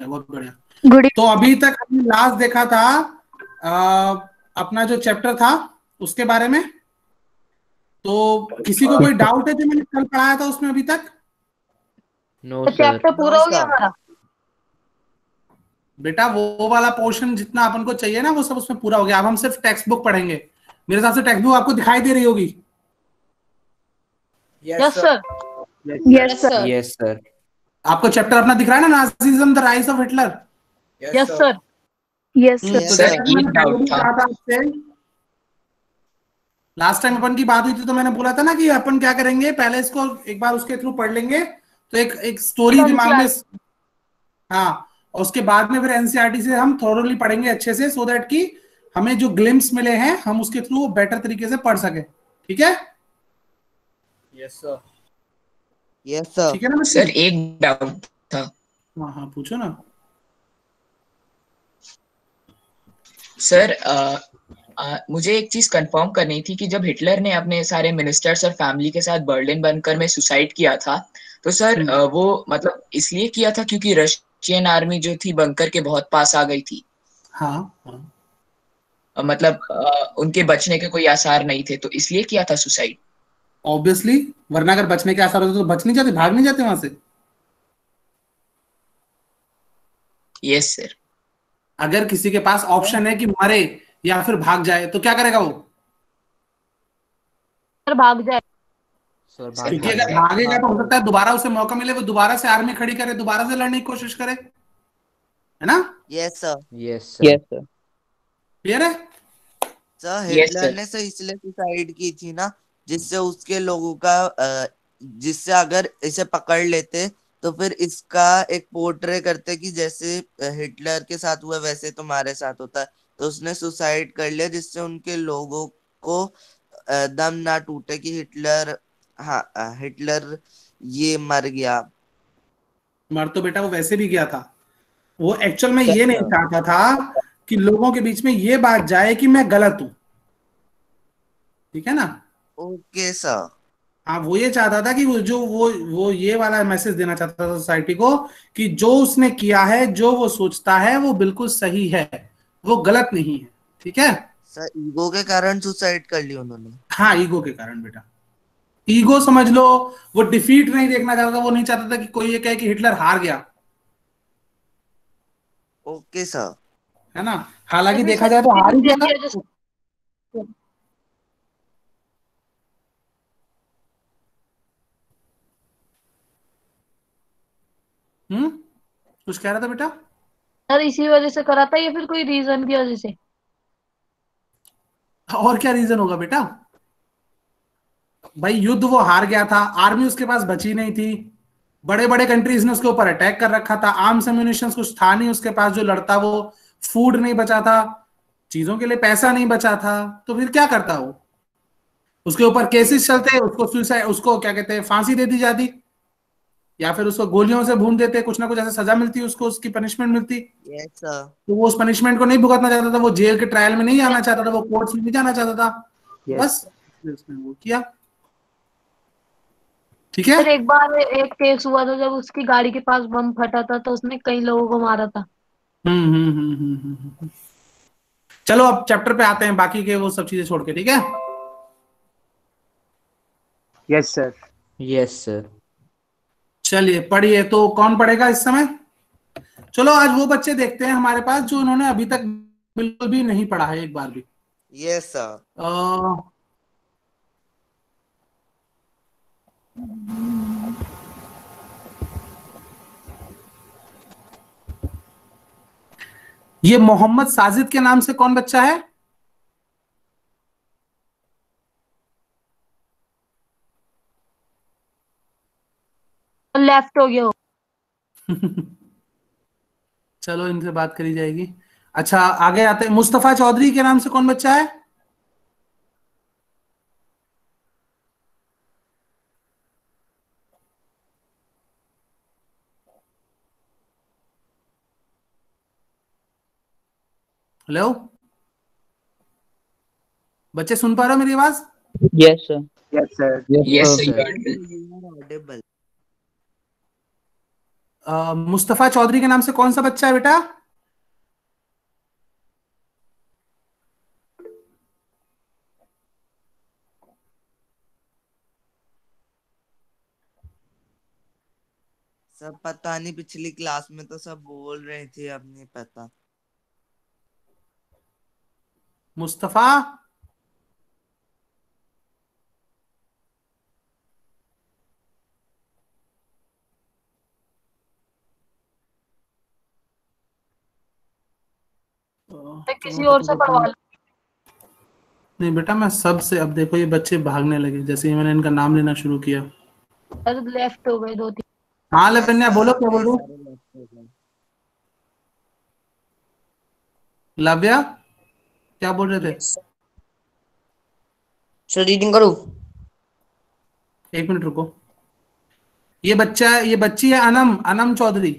बहुत बढ़िया। गुड। तो अभी तक हमने लास्ट देखा था अपना जो चैप्टर था उसके बारे में। तो किसी को कोई डाउट है जो मैंने कल पढ़ाया था उसमें अभी तक? नो तो सर। चैप्टर पूरा हो गया हमारा? बेटा वो वाला पोर्शन जितना अपन को चाहिए ना वो सब उसमें पूरा हो गया। अब हम सिर्फ टेक्स्ट बुक पढ़ेंगे। मेरे हिसाब से टेक्स्ट बुक आपको दिखाई दे रही होगी। Yes sir. Yes sir. Yes sir. आपको चैप्टर अपना दिख रहा है ना, Nazism the rise of Hitler? Yes sir. Yes तो सर। जैसा कि मैंने पहले भी कहा था आपसे, लास्ट टाइम अपन की बात हुई थी तो मैंने बोला था ना कि अपन क्या करेंगे, पहले इसको एक बार उसके थ्रू पढ़ लेंगे तो एक एक स्टोरी दिमाग में। हाँ, और उसके बाद में फिर एनसीईआरटी से हम थोरोली पढ़ेंगे अच्छे से, सो दैट कि हमें जो ग्लिम्स मिले हैं हम उसके थ्रू बेटर तरीके से पढ़ सके। ठीक है? Yes sir. Yes sir. ठीक है ना सर एक डाउट था। हाँ हाँ, पूछो ना। सर मुझे एक चीज कंफर्म करनी थी कि जब हिटलर ने अपने सारे मिनिस्टर्स और फैमिली के साथ बर्लिन बंकर में सुसाइड किया था तो सर वो मतलब इसलिए किया था क्योंकि रशियन आर्मी जो थी बंकर के बहुत पास आ गई थी। हाँ हाँ, मतलब उनके बचने के कोई आसार नहीं थे तो इसलिए किया था सुसाइड। ऑब्वियसली, वरना अगर बचने के आसार होते तो बच नहीं जाते, भाग नहीं जाते वहां से। Yes sir. अगर किसी के पास ऑप्शन है कि मरे या फिर भाग जाए तो क्या करेगा वो? सर भाग जाए। सर क्योंकि अगर भागेगा तो हो सकता है दोबारा उसे मौका मिले, वो दोबारा से आर्मी खड़ी करे, दोबारा से लड़ने की कोशिश करे, है ना? Yes sir. Yes sir. Clear है? Sir yes Hitler sir. ने सर इसलिए सुसाइड की थी ना, जिससे उसके लोगों का जिससे अगर इसे पकड़ लेते तो फिर इसका एक पोर्ट्रे करते कि जैसे हिटलर के साथ हुआ वैसे तुम्हारे साथ होता है। तो उसने सुसाइड कर लिया जिससे उनके लोगों को दम ना टूटे कि हिटलर, हाँ हिटलर ये मर गया। मर तो बेटा वो वैसे भी गया था। वो एक्चुअल में ये नहीं चाहता था कि लोगों के बीच में ये बात जाए कि मैं गलत हूं। ठीक है ना? Okay sir. हाँ, वो ये चाहता था कि वो ये वाला मैसेज देना चाहता था सोसाइटी को कि जो उसने किया है, जो वो सोचता है वो बिल्कुल सही है, वो गलत नहीं है। ठीक है? सर ईगो के कारण सुसाइड कर ली उन्होंने। हाँ, ईगो के कारण बेटा। ईगो समझ लो। वो डिफीट नहीं देखना चाहता था, वो नहीं चाहता था कि कोई ये कहे कि हिटलर हार गया। Okay sir. है ना? हालांकि देखा जाए तो हार ही गया था। कुछ कह रहा था बेटा? सर इसी वजह से करा था या फिर कोई रीजन की वजह से? और क्या रीजन होगा बेटा? भाई युद्ध वो हार गया था, आर्मी उसके पास बची नहीं थी, बड़े बड़े कंट्रीज ने उसके ऊपर अटैक कर रखा था, आर्म्स एम्यूनिशन कुछ था नहीं उसके पास जो लड़ता, वो फूड नहीं बचा था, चीजों के लिए पैसा नहीं बचा था, तो फिर क्या करता वो? उसके ऊपर केसेस चलते, उसको सुसाइड, उसको क्या कहते हैं, फांसी दे दी जाती, या फिर उसको गोलियों से भून देते, कुछ ना कुछ ऐसा सजा मिलती उसको, उसकी पनिशमेंट मिलती। Yes sir. तो वो उस पनिशमेंट को नहीं भुगतना चाहता था, वो जेल के ट्रायल में नहीं आना चाहता था, वो कोर्ट्स में नहीं जाना चाहता था। बस उसने वो किया। ठीक है? फिर एक बार एक केस हुआ था जब उसकी गाड़ी के पास बम फटा था तो उसने कई लोगों को मारा था। चलो अब चैप्टर पे आते हैं, बाकी के वो सब चीजें छोड़ के। ठीक है? Yes sir. Yes sir. चलिए पढ़िए। तो कौन पढ़ेगा इस समय? चलो आज वो बच्चे देखते हैं हमारे पास जो उन्होंने अभी तक बिल्कुल भी नहीं पढ़ा है एक बार भी। Yes sir. ये मोहम्मद साजिद के नाम से कौन बच्चा है? लेफ्ट हो गया हो। चलो इनसे बात करी जाएगी। अच्छा आगे आते हैं, मुस्तफा चौधरी के नाम से कौन बच्चा है? हेलो बच्चे, सुन पा रहे हो मेरी आवाज? Yes sir. Yes sir. Yes sir. Sir. Audible. Mustafa Chaudhary के नाम से कौन सा बच्चा है बेटा? सब पता नहीं, पिछली क्लास में तो सब बोल रहे थे, अब नहीं पता। मुस्तफा? किसी और से पढ़वा लो। नहीं बेटा, मैं सब से, अब देखो ये बच्चे भागने लगे जैसे ही मैंने इनका नाम लेना शुरू किया। लेफ्ट हो गए 2-3। हाँ लवन्या बोलो, क्या बोल रहे हो? लव्या क्या बोल रहे थे? सर रीडिंग करूं? एक मिनट रुको। ये बच्चा, ये बच्ची है अनम, अनम चौधरी।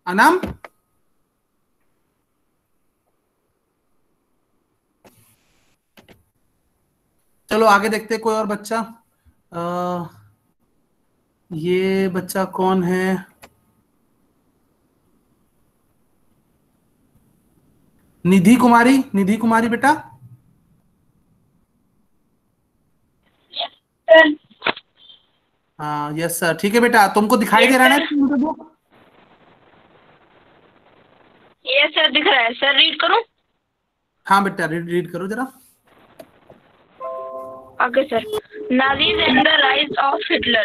अनम, चलो आगे देखते हैं कोई और बच्चा। ये बच्चा कौन है? निधि कुमारी, निधि कुमारी बेटा। हाँ यस सर, ठीक है बेटा। तुमको दिखाई दे रहा है ना? यस सर, दिख रहा है सर। रीड करूं? हाँ बेटा, रीड करो जरा। Okay, sir. Nazis and the rise of Hitler.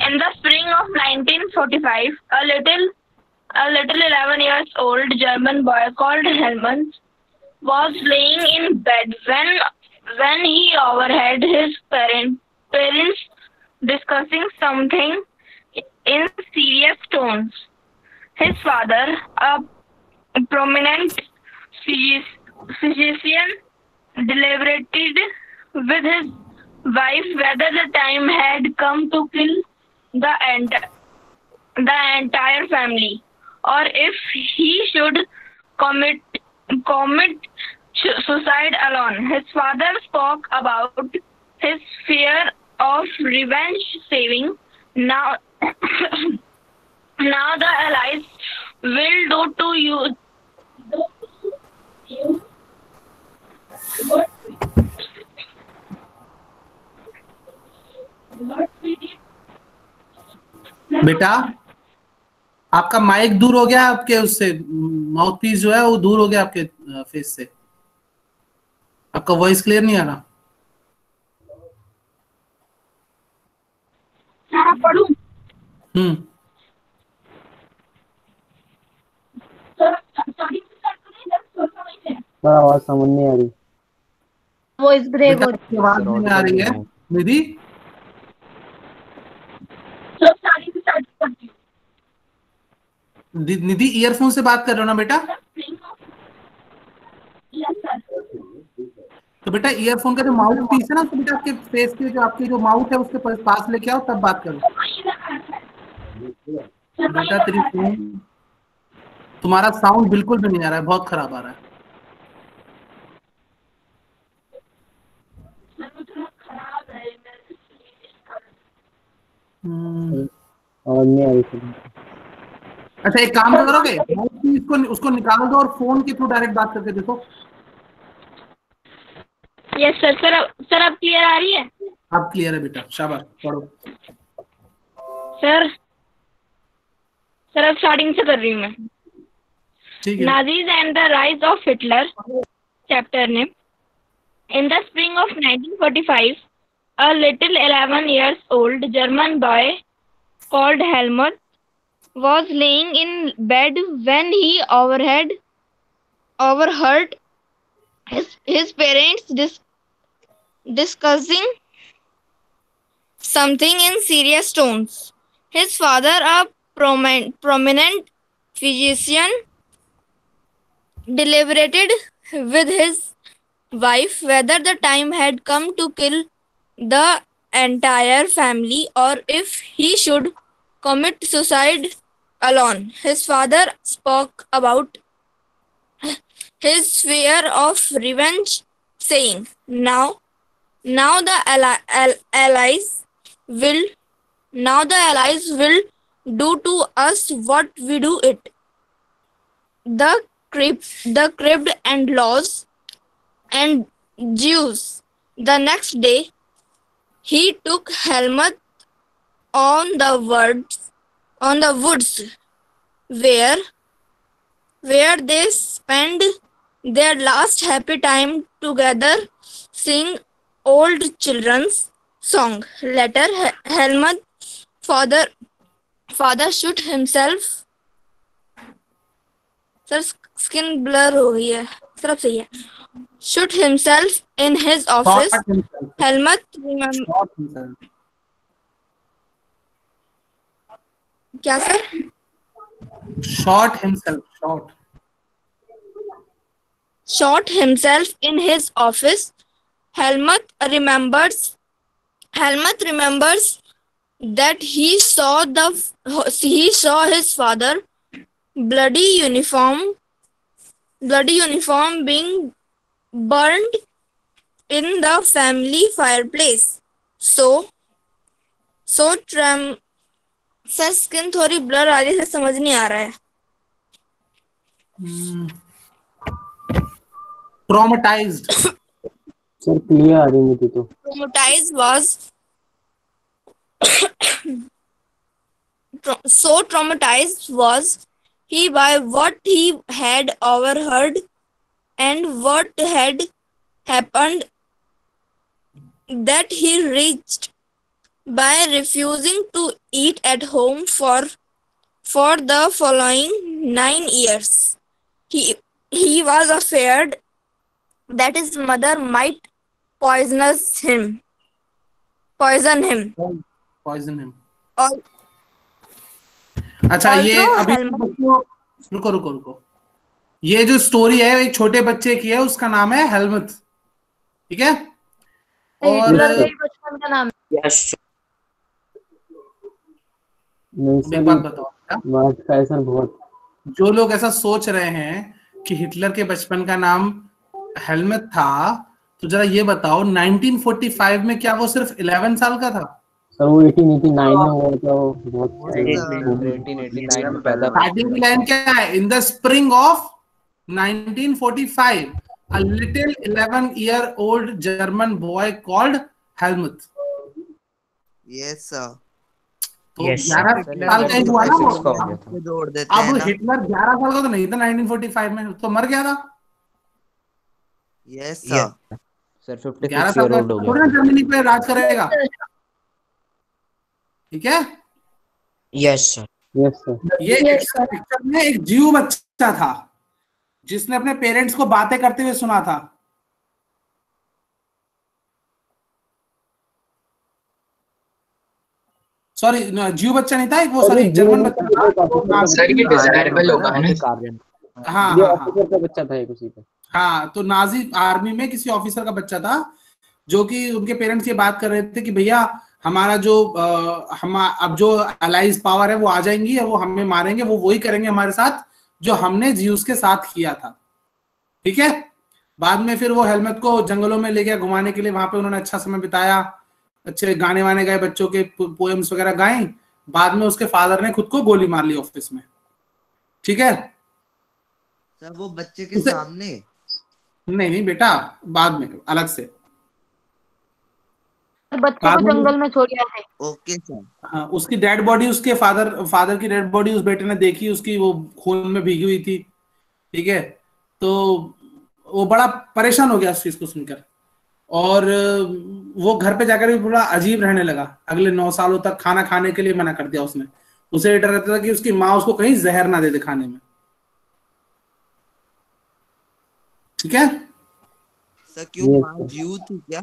In the spring of 1945, a little 11 years old German boy called Helmut was laying in bed when he overheard his parents discussing something in serious tones. His father, a prominent physician, deliberated with his wife whether the time had come to kill the entire family, or if he should commit suicide alone. His father spoke about his fear of revenge saving. Now the Allies will do to you. बेटा आपका mic दूर हो गया, आपके उससे mouth piece जो है वो दूर हो गया आपके फेस से। आपका वॉइस क्लियर नहीं आ रहा। पढ़ूं? आवाज समझ नहीं आ रही। वॉइस ब्रेक हो रही है। आवाज नहीं आ रही है निधि। निधि ईयरफोन से बात कर रहे हो ना बेटा? तो बेटा ईयरफोन का जो माउथ पीस है ना, तो बेटा आपके फेस के जो आपके जो माउथ है उसके पास लेके आओ, तब बात करो। बेटा तेरी फोन, तुम्हारा साउंड बिल्कुल भी नहीं आ रहा है, बहुत खराब आ रहा है। और नहीं आ रही। अच्छा एक काम करोगे, इसको उसको निकाल दो और फोन के थ्रू डायरेक्ट बात करके देखो। Yes sir. सर अब क्लियर आ रही है? अब क्लियर है बेटा, शाबाश, पढ़ो। सर अब स्टार्टिंग से कर रही हूँ मैं। ठीक है। Nazis and the rise of Hitler, chapter name. In the spring of 1945, a little 11 years old German boy called Helmut was laying in bed when he overheard his parents discussing something in serious tones. His father, a prominent physician, deliberated with his wife whether the time had come to kill the entire family, or if he should commit suicide alone. His father spoke about his fear of revenge, saying, Now the Allies will Now the allies will do to us what we do it. The cribbed and laws and Jews. The next day, he took Helmut on the woods where they spend their last happy time together, sing old children's song. Later, Helmut's father shoot himself. Sir skin blur हो गई है, तरफ सही है. Shoot himself in his office. Shot himself. Helmut Shot himself. क्या sir? Shot himself. Shot. Shot himself in his office. Helmut remembers that he saw his father bloody uniform being burned in the family fireplace. So sir skin थोड़ी blur आ रही है, समझ नहीं आ रहा है. Traumatized. Sir clear आ रही मुझे तो. Traumatized was he by what he had overheard and what had happened that he reached by refusing to eat at home for the following 9 years. He was afraid that his mother might poison him. Poison him. Al- अच्छा, ये Also, अभी रुको. ये जो story है एक छोटे बच्चे की है, उसका नाम है हेलमुट. ठीक है. और हिटलर के बचपन का नाम Yes. नहीं एक सर, बात बताओ, बात का है सर बहुत. जो लोग ऐसा सोच रहे हैं कि हिटलर के बचपन का नाम हेलमेट था, तो जरा ये बताओ 1945 में क्या वो सिर्फ 11 साल का था? सर वो 1889 में हुआ था. वो बहुत 1889 में पैदा हुआ. स्टार्टिंग की लाइन क्या है? In the spring of 1945 a little 11-year-old German boy called Helmut. Yes sir. तो Yes, sir. 11 साल का ही हुआ ना वो. 56 का हो गया था. जोड़ देते हैं अब ना. हिटलर 11 साल का तो नहीं था 1945 में, तो मर गया था. Yes Yes. सर. सर 56 11 साल year का old हो थोड़ा गया. जर्मनी पे राज करेगा. ठीक है. Yes sir. Yes sir. ये पिक्चर में एक जीव बच्चा था जिसने अपने पेरेंट्स को बातें करते हुए सुना था. सॉरी, जीव बच्चा नहीं था, एक वो सॉरी जर्मन बच्चा था. सर ये डिजायरेबल होगा ना. हाँ ये हाँ हाँ ऑफिसर का बच्चा था एक उसी का. हाँ. तो नाजी आर्मी में किसी ऑफिसर का बच्चा था जो कि उनके पेरेंट्स ये बात कर रहे थे कि भैया हमारा जो हम अब जो अलाइज पावर है वो आ जाएंगी और वो हमें मारेंगे, वो वही करेंगे हमारे साथ जो हमने ज्यूस के साथ किया था. ठीक है. बाद में फिर वो हेलमेट को जंगलों में ले गया घुमाने के लिए, वहां पे उन्होंने अच्छा समय बिताया, अच्छे गाने वाने गाए, बच्चों के पोएम्स वगैरह गाए. बाद में उसके फादर ने खुद को गोली मार ली ऑफिस में. ठीक है. सर वो बच्चे के सामने? नहीं बेटा, बाद में अलग से. बच्चे को जंगल में छोड़ गया है. Okay sir. हाँ, उसकी डेड बॉडी, उसके फादर की डेड बॉडी उस बेटे ने देखी, उसकी वो खून में भीगी हुई थी. ठीक है. तो वो बड़ा परेशान हो गया उस चीज को सुनकर, और वो घर पे जाकर भी बड़ा अजीब रहने लगा. अगले 9 सालों तक खाना खाने के लिए मना कर दिया उसने. उसे डर रहता था कि उसकी माँ उसको कहीं जहर ना दे दे खाने में. ठीक है. सर क्यों माँ जीव थी क्या?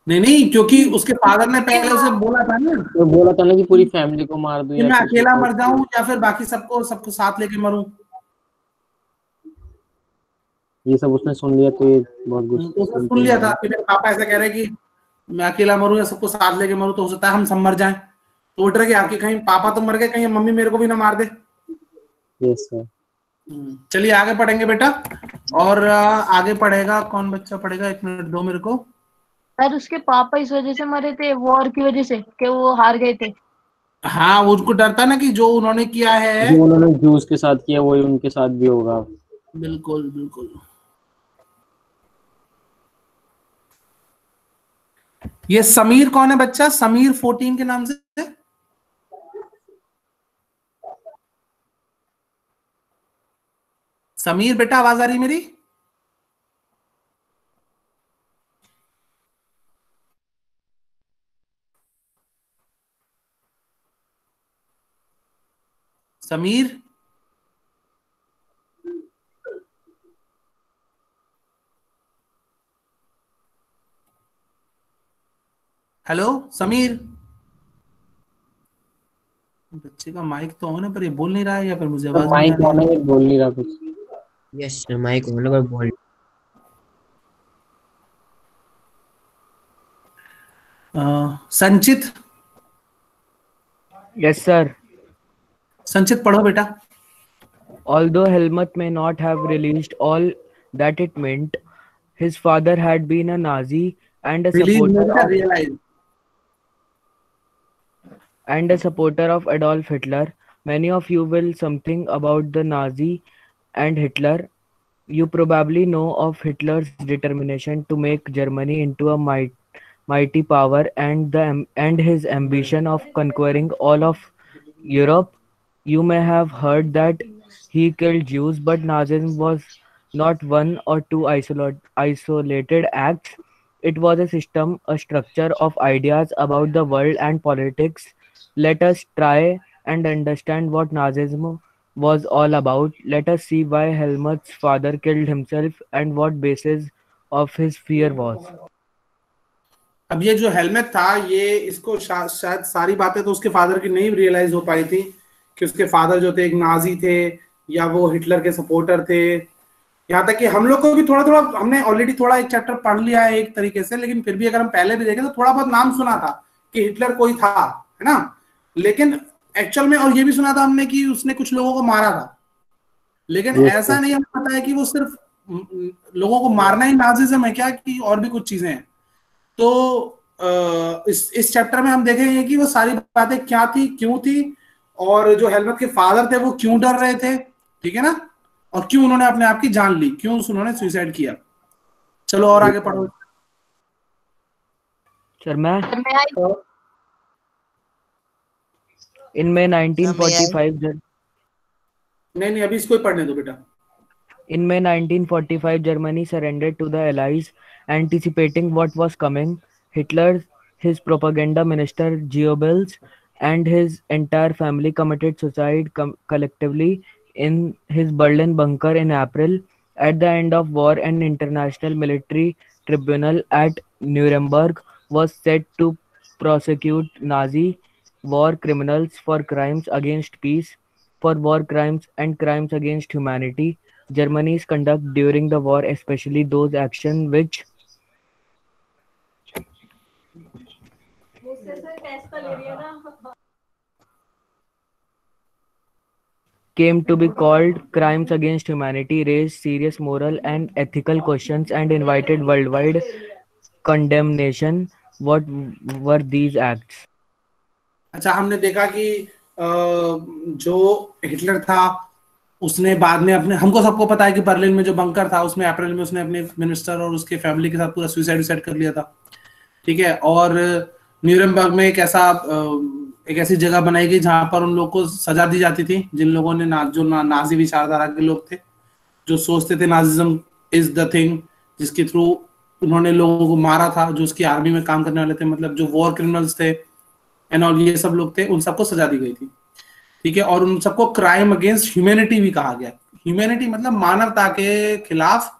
नहीं, क्योंकि उसके फादर ने पहले उसे बोला था ना, तो बोला था ना कि पूरी फैमिली को मार दूं कि या मैं कुछ. अकेला मर जाऊं या फिर बाकी सबको साथ लेके मरूं. ये सब उसने सुन लिया तो ये बहुत उसने सुन लिया था कि मेरे पापा ऐसा कह रहे हैं कि मैं अकेला मरूं या सबको साथ लेके मरूं, तो हो सकता है हम सब मर जाएं. तो वो डर गया कि कहीं पापा तो मर गए, कहीं मम्मी मेरे को भी ना मार दे. Yes sir. चलिए आगे पढ़ेंगे बेटा. और आगे पढ़ेगा कौन बच्चा पढ़ेगा? 1 मिनट दो मेरे को. सर उसके पापा इस वजह से मरे थे, वॉर की वजह से, कि वो हार गए थे। हाँ, वो उनको डर था ना कि जो उन्होंने किया है। जो उन्होंने जूस के साथ किया वही उनके साथ भी होगा। बिल्कुल बिल्कुल। ये समीर कौन है बच्चा? समीर 14 के नाम से। समीर बेटा, आवाज आ रही मेरी? समीर, हेलो समीर। बच्चे का माइक तो ऑन है पर ये बोल नहीं रहा है, या फिर मुझे आवाज नहीं आ माइक ऑन रही है, ये बोल नहीं रहा कुछ। यस सर, माइक ऑन है, बोल। संचित। Yes, sir. संचित पढ़ो बेटा। Although Helmut may not have released all that it meant, his father had been a Nazi and a release supporter नहीं, of realise. Adolf Hitler. Many of you will something about the Nazi and Hitler. You probably know of Hitler's determination to make Germany into a mighty power and his ambition of conquering all of Europe. You may have heard that he killed Jews, but Nazism was not one or two isolated acts. It was a system, a structure of ideas about the world and politics. Let us try and understand what Nazism was all about. Let us see why Helmut's father killed himself and what basis of his fear was. अब ये जो helmet था, ये इसको शायद सारी बातें तो उसके फादर की नहीं रियलाइज हो पाई थी कि उसके फादर जो थे एक नाजी थे या वो हिटलर के सपोर्टर थे। यहाँ तक कि हम लोग को भी थोड़ा थोड़ा, हमने ऑलरेडी थोड़ा एक चैप्टर पढ़ लिया है एक तरीके से, लेकिन फिर भी अगर हम पहले भी देखें तो थोड़ा बहुत नाम सुना था कि हिटलर कोई था, है ना। लेकिन एक्चुअल में, और ये भी सुना था हमने कि उसने कुछ लोगों को मारा था, लेकिन ऐसा नहीं हमें पता है कि वो सिर्फ लोगों को मारना ही नाजिज्म है क्या, कि और भी कुछ चीजें हैं। तो इस चैप्टर में हम देखेंगे कि वो सारी बातें क्या थी, क्यों थी, और जो हेलमेट के फादर थे वो क्यों डर रहे थे, ठीक है ना, और क्यों उन्होंने अपने आप की जान ली, क्यों उन्होंने सुसाइड किया। चलो और आगे पढ़ो। Sir, in May 1945, नहीं अभी इसको ही पढ़ने दो बेटा। In May 1945, Germany surrendered to the Allies, anticipating what was coming. Hitler, his propaganda minister Goebbels, and his entire family committed suicide collectively in his Berlin bunker in April. At the end of war, an international military tribunal at Nuremberg was set to prosecute Nazi war criminals for crimes against peace, for war crimes and crimes against humanity. Germany's conduct during the war, especially those actions which came to be called crimes against humanity, raised serious moral and ethical questions and invited worldwide condemnation. What were these acts? अच्छा, हमने देखा कि जो Hitler था उसने बाद में अपने, हमको सबको पता है कि बर्लिन में जो बंकर था उसमें अप्रैल में उसने अपने मिनिस्टर और उसके फैमिली के साथ पूरा सुसाइड कर लिया था, ठीक है। और न्यूरेमबर्ग में एक ऐसी जगह बनाई गई जहां पर उन लोगों को सजा दी जाती थी जिन लोगों ने नाजी विचारधारा के लोग थे, जो सोचते थे नाजिज्म इज द थिंग, जिसके थ्रू उन्होंने लोगों को मारा था, जो उसकी आर्मी में काम करने वाले थे, मतलब जो वॉर क्रिमिनल्स थे एंड ऑल, ये सब लोग थे, उन सबको सजा दी गई थी, ठीक है। और उन सबको क्राइम अगेंस्ट ह्यूमैनिटी भी कहा गया। ह्यूमैनिटी मतलब मानवता के खिलाफ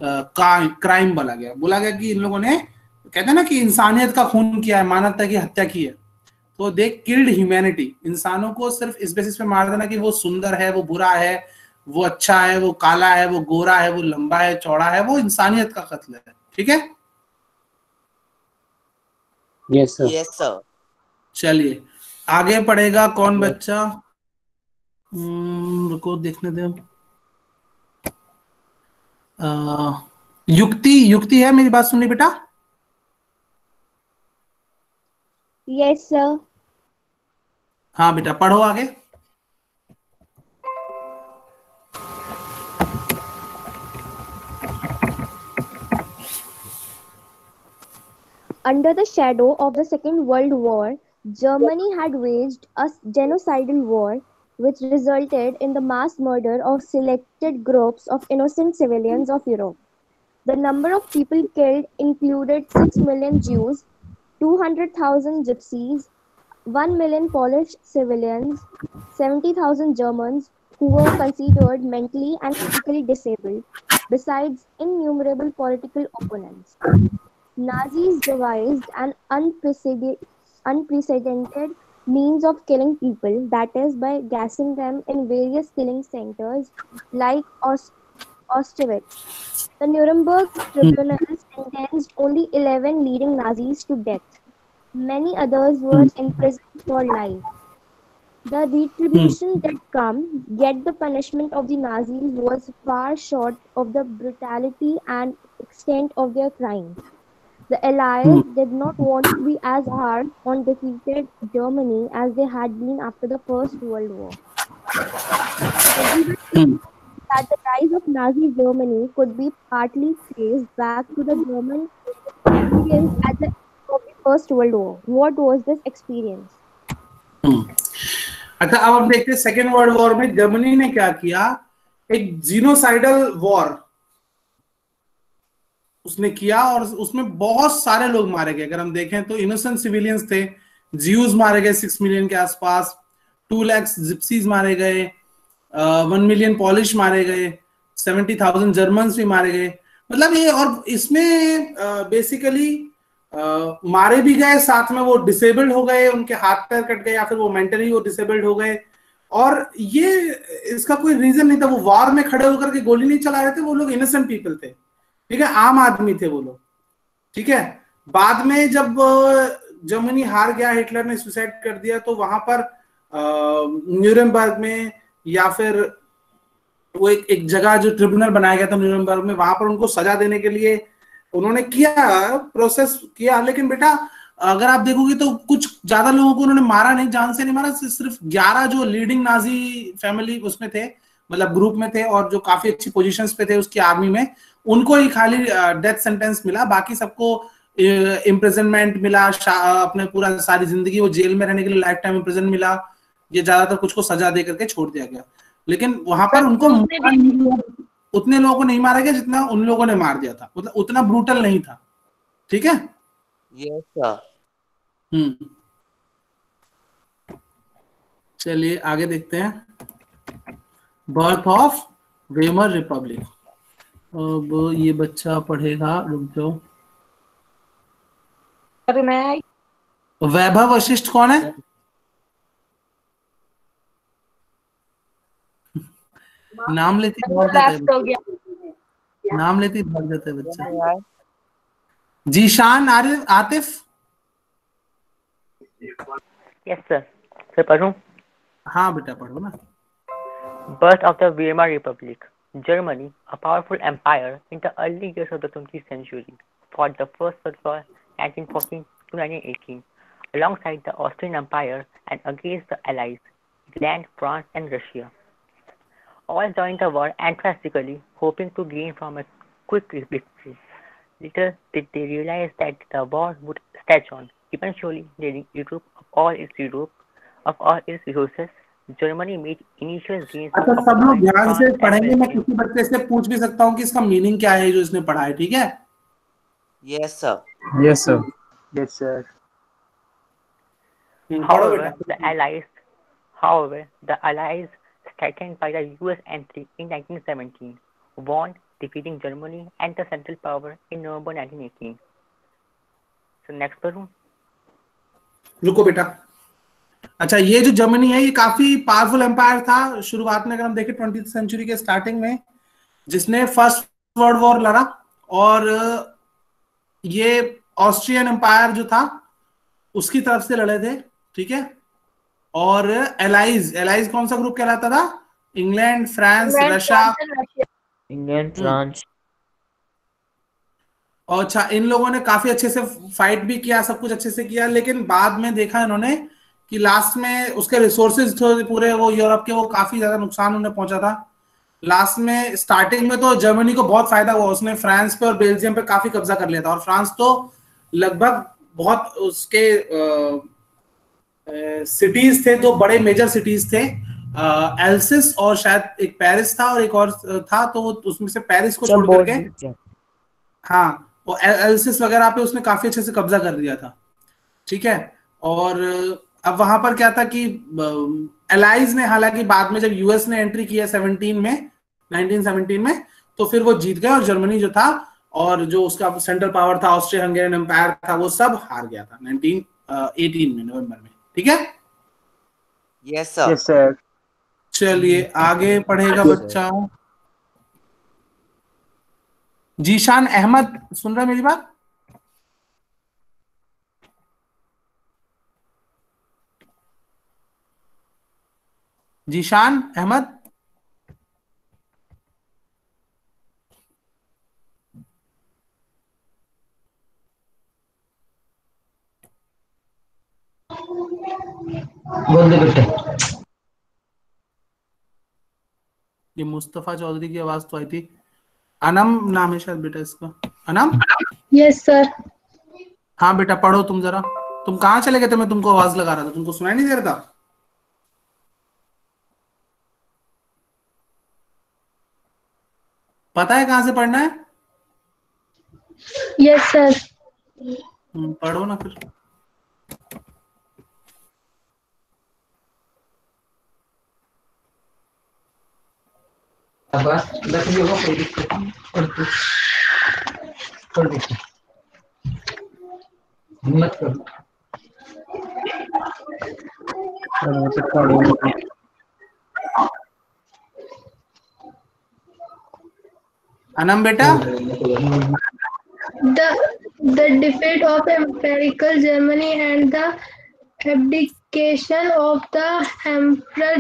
क्राइम बोला गया कि इन लोगों ने, कहते हैं ना कि इंसानियत का खून किया है, मानवता की हत्या की है, तो दे किल्ड ह्यूमैनिटी। इंसानों को सिर्फ इस बेसिस पे मार देना कि वो सुंदर है, वो बुरा है, वो अच्छा है, वो काला है, वो गोरा है, वो लंबा है, चौड़ा है, वो इंसानियत का कत्ल है, ठीक है। Yes sir. Yes sir. चलिए आगे पढ़ेगा कौन बच्चा? रुको देखने दो। युक्ति है, मेरी बात सुन ली बेटा? Yes, sir. हाँ बेटा पढ़ो आगे। Under the shadow of the Second World War, Germany had waged a genocidal war which resulted in the mass murder of selected groups of innocent civilians of Europe. The number of people killed included 6 million Jews, 200,000 Gypsies, 1 million Polish civilians, 70,000 Germans who were considered mentally and physically disabled, besides innumerable political opponents. Nazis devised an unprecedented means of killing people, that is, by gassing them in various killing centers like Auschwitz. The Nuremberg tribunals sentenced only 11 leading Nazis to death. Many others were imprisoned for life. The retribution did come, yet the punishment of the Nazis was far short of the brutality and extent of their crimes. The Allies did not want to be as hard on defeated Germany as they had been after the First World War. Everyone knew that the rise of Nazi Germany could be partly traced back to the German experience at the end of the First World War. What was this experience? अच्छा अब हम देखते हैं second world war में Germany ने क्या किया। एक जीनोसाइडल वॉर उसने किया और उसमें बहुत सारे लोग मारे गए। अगर हम देखें तो इनोसेंट सिविलियंस थे, ज्यूज मारे गए 6 मिलियन के आसपास, 2 लाख जिप्सीज मारे गए, 1 मिलियन पॉलिश मारे गए, 70,000 जर्मन्स भी मारे गए। मतलब ये, और इसमें बेसिकली मारे भी गए, साथ में वो डिसेबल्ड हो गए, उनके हाथ पैर कट गए या फिर वो मेंटली वो डिसेबल्ड हो गए। और ये इसका कोई रीजन नहीं था, वो वॉर में खड़े होकर के गोली नहीं चला रहे थे, वो लोग इनोसेंट पीपल थे, ठीक है, आम आदमी थे वो लोग, ठीक है। बाद में जब जर्मनी हार गया, हिटलर ने सुसाइड कर दिया, तो वहां पर न्यूरेमबर्ग में या फिर वो एक जगह जो ट्रिब्यूनल बनाया गया था न्यूरेमबर्ग में, वहां पर उनको सजा देने के लिए उन्होंने किया, प्रोसेस किया। लेकिन बेटा अगर आप देखोगे तो कुछ ज्यादा लोगों को उन्होंने मारा नहीं, जान से नहीं मारा, सिर्फ 11 जो लीडिंग नाजी फैमिली उसमें थे, मतलब ग्रुप में थे और जो काफी अच्छी पोजीशंस पे थे उसकी आर्मी में, उनको ही खाली डेथ सेंटेंस मिला। बाकी सबको इम्प्रिजनमेंट मिला, अपने पूरा सारी जिंदगी वो जेल में रहने के लिए लाइफ टाइम इम्प्रिजन मिला। ये ज्यादातर कुछ को सजा दे करके छोड़ दिया गया। लेकिन वहां पर उनको उतने लोगों को नहीं मारा गया जितना उन लोगों ने मार दिया था, मतलब उतना ब्रूटल नहीं था, ठीक है। Yes sir. चलिए आगे देखते हैं। Birth of Weimar Republic. अब ये बच्चा पढ़ेगा, रुक जाओ। अरे मैं वैभव वशिष्ठ कौन है? नाम लेती भाग जाता है, नाम लेती भाग जाता है बच्चा। जीशान आतिफ। यस सर, फिर पढ़ूं? हाँ बेटा पढ़ो ना। Birth of the Weimar Republic. Germany, a powerful empire in the early years of the 20th century, fought the First World War 1914 to 1918 alongside the Austrian Empire and against the Allies, England, France, and Russia. All joined the war enthusiastically, hoping to gain from a quick victory. Little did they realize that the war would stretch on, eventually leading Europe of all its resources. Germany made initial gains. अच्छा सब लोग ध्यान से पढ़ेंगे। मैं किसी बच्चे से पूछ भी सकता हूँ कि इसका मीनिंग क्या है जो इसने पढ़ा है, ठीक है? Yes sir. Yes sir. Yes sir. However, the Allies, strengthened by the US entry in 1917, won, defeating Germany and the Central Power in November 1918. So next पढ़ूं? रुको बेटा। अच्छा ये जो जर्मनी है ये काफी पावरफुल एम्पायर था शुरुआत में। अगर हम देखें 20th सेंचुरी के स्टार्टिंग में, जिसने फर्स्ट वर्ल्ड वॉर लड़ा, और ये ऑस्ट्रियन एम्पायर जो था उसकी तरफ से लड़े थे, ठीक है। और एलाइज कौन सा ग्रुप कहलाता था? England, France, Russia. England, France. और अच्छा, इन लोगों ने काफी अच्छे से फाइट भी किया, सब कुछ अच्छे से किया, लेकिन बाद में देखा इन्होंने कि लास्ट में उसके रिसोर्सेज थे पूरे वो यूरोप के, वो काफी ज्यादा नुकसान उन्हें पहुंचा था। लास्ट में स्टार्टिंग में तो जर्मनी को बहुत फायदा हुआ, उसने फ्रांस पे और बेल्जियम पे काफी कब्जा कर लिया था, और फ्रांस तो लगभग बहुत उसके सिटीज थे, दो बड़े मेजर सिटीज थे, एल्सिस और शायद एक पेरिस था और एक और था, तो वो उसमें से पेरिस को छोड़ करके, हाँ, वो एल्सिस वगैरह पे उसने काफी अच्छे से कब्जा कर लिया था। ठीक है, और अब वहां पर क्या था कि एलाइज ने, हालांकि बाद में जब यूएस ने एंट्री किया 1917 में, तो फिर वो जीत गए, और जर्मनी जो था और जो उसका सेंट्रल पावर था, ऑस्ट्रिया हंगेरियन एम्पायर था, वो सब हार गया था 1918 में, नवंबर में। ठीक है, यस सर। Yes sir. चलिए आगे पढ़ेगा बच्चा जीशान अहमद। सुन रहा है मेरी बात? जीशान अहमद, बोल दे बेटा। ये मुस्तफा चौधरी की आवाज तो आई थी। अनम नाम है शायद बेटा इसका, अनम। Yes sir. हाँ बेटा पढ़ो तुम जरा। तुम कहाँ चले गए थे? मैं तुमको आवाज लगा रहा था, तुमको सुनाई नहीं दे रहा था? पता है कहाँ से पढ़ना है? Yes sir. पढ़ो ना फिर। हिम्मत करो। अनम बेटा, The defeat of Imperial Germany and the abdication of the emperor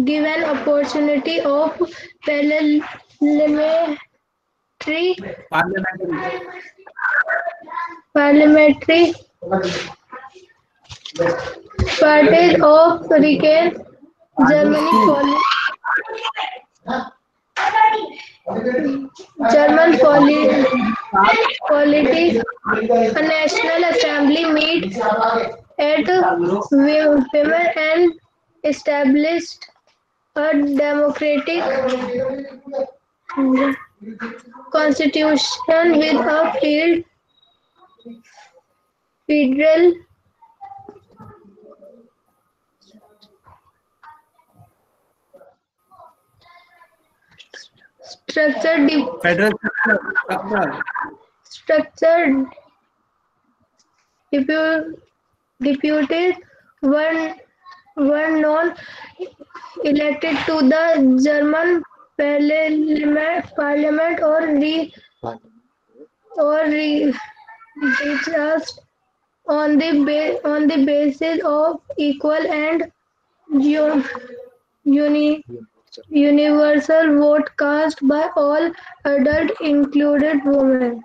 give an opportunity of parliamentary parties of regain German politics. A national assembly meets at Weimar and established a democratic constitution with a federal structured deputies were non-elected to the German parliament or recast on the basis of equal and universal vote cast by all adult included women.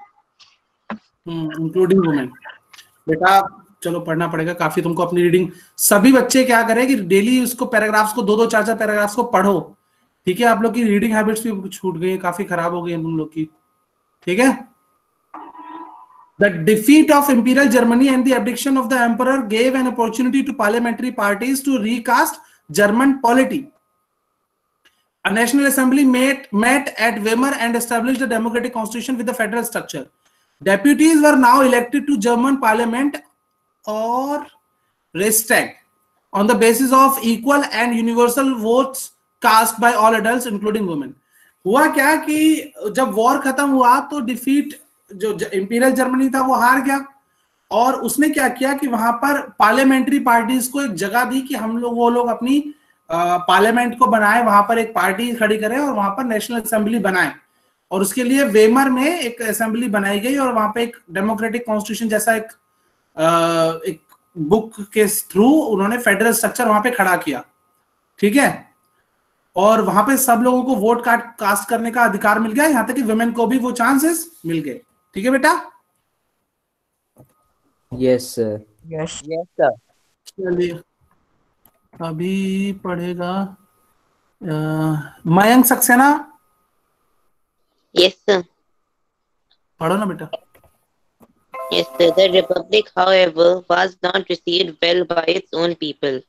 Including women. बेटा चलो पढ़ना पड़ेगा काफी तुमको अपनी reading. सभी बच्चे क्या करें कि डेली उसको पैराग्राफ्स को 2-2 4-4 पैराग्राफ्स को पढ़ो। ठीक है, आप लोग की रीडिंग हैबिट्स भी छूट गई, काफी खराब हो गई तुम लोग की। ठीक है, The defeat of Imperial Germany and the abdication of the emperor gave an opportunity to parliamentary parties to recast German polity. A national assembly met at Weimar and established a democratic constitution with a federal structure. Deputies were now elected to German parliament or Reichstag on the basis of equal and universal votes cast by all adults including women. हुआ क्या कि जब war खत्म हुआ तो defeat जो imperial Germany था वो हार गया, और उसने क्या किया कि वहां पर पार्लियामेंट्री पार्टीज को एक जगह दी कि हम लोग वो लोग अपनी पार्लियामेंट को बनाए, वहां पर एक पार्टी खड़ी करें और वहां पर नेशनल असेंबली बनाए। और उसके लिए वेमर में एक असेंबली बनाई गई और वहां पे एक डेमोक्रेटिक कॉन्स्टिट्यूशन जैसा एक बुक के थ्रू उन्होंने फेडरल स्ट्रक्चर वहां पे खड़ा किया। ठीक है, और वहां पे सब लोगों को वोट कास्ट करने का अधिकार मिल गया, यहाँ तक कि वुमेन को भी वो चांसेस मिल गए। ठीक है बेटा? Yes, sir. Yes. Yes, sir. चलिए अभी पढ़ेगा मयंक सक्सेना। Yes, sir. पढ़ो ना बेटा। Yes, sir. The Republic, however, was not received well by its own people,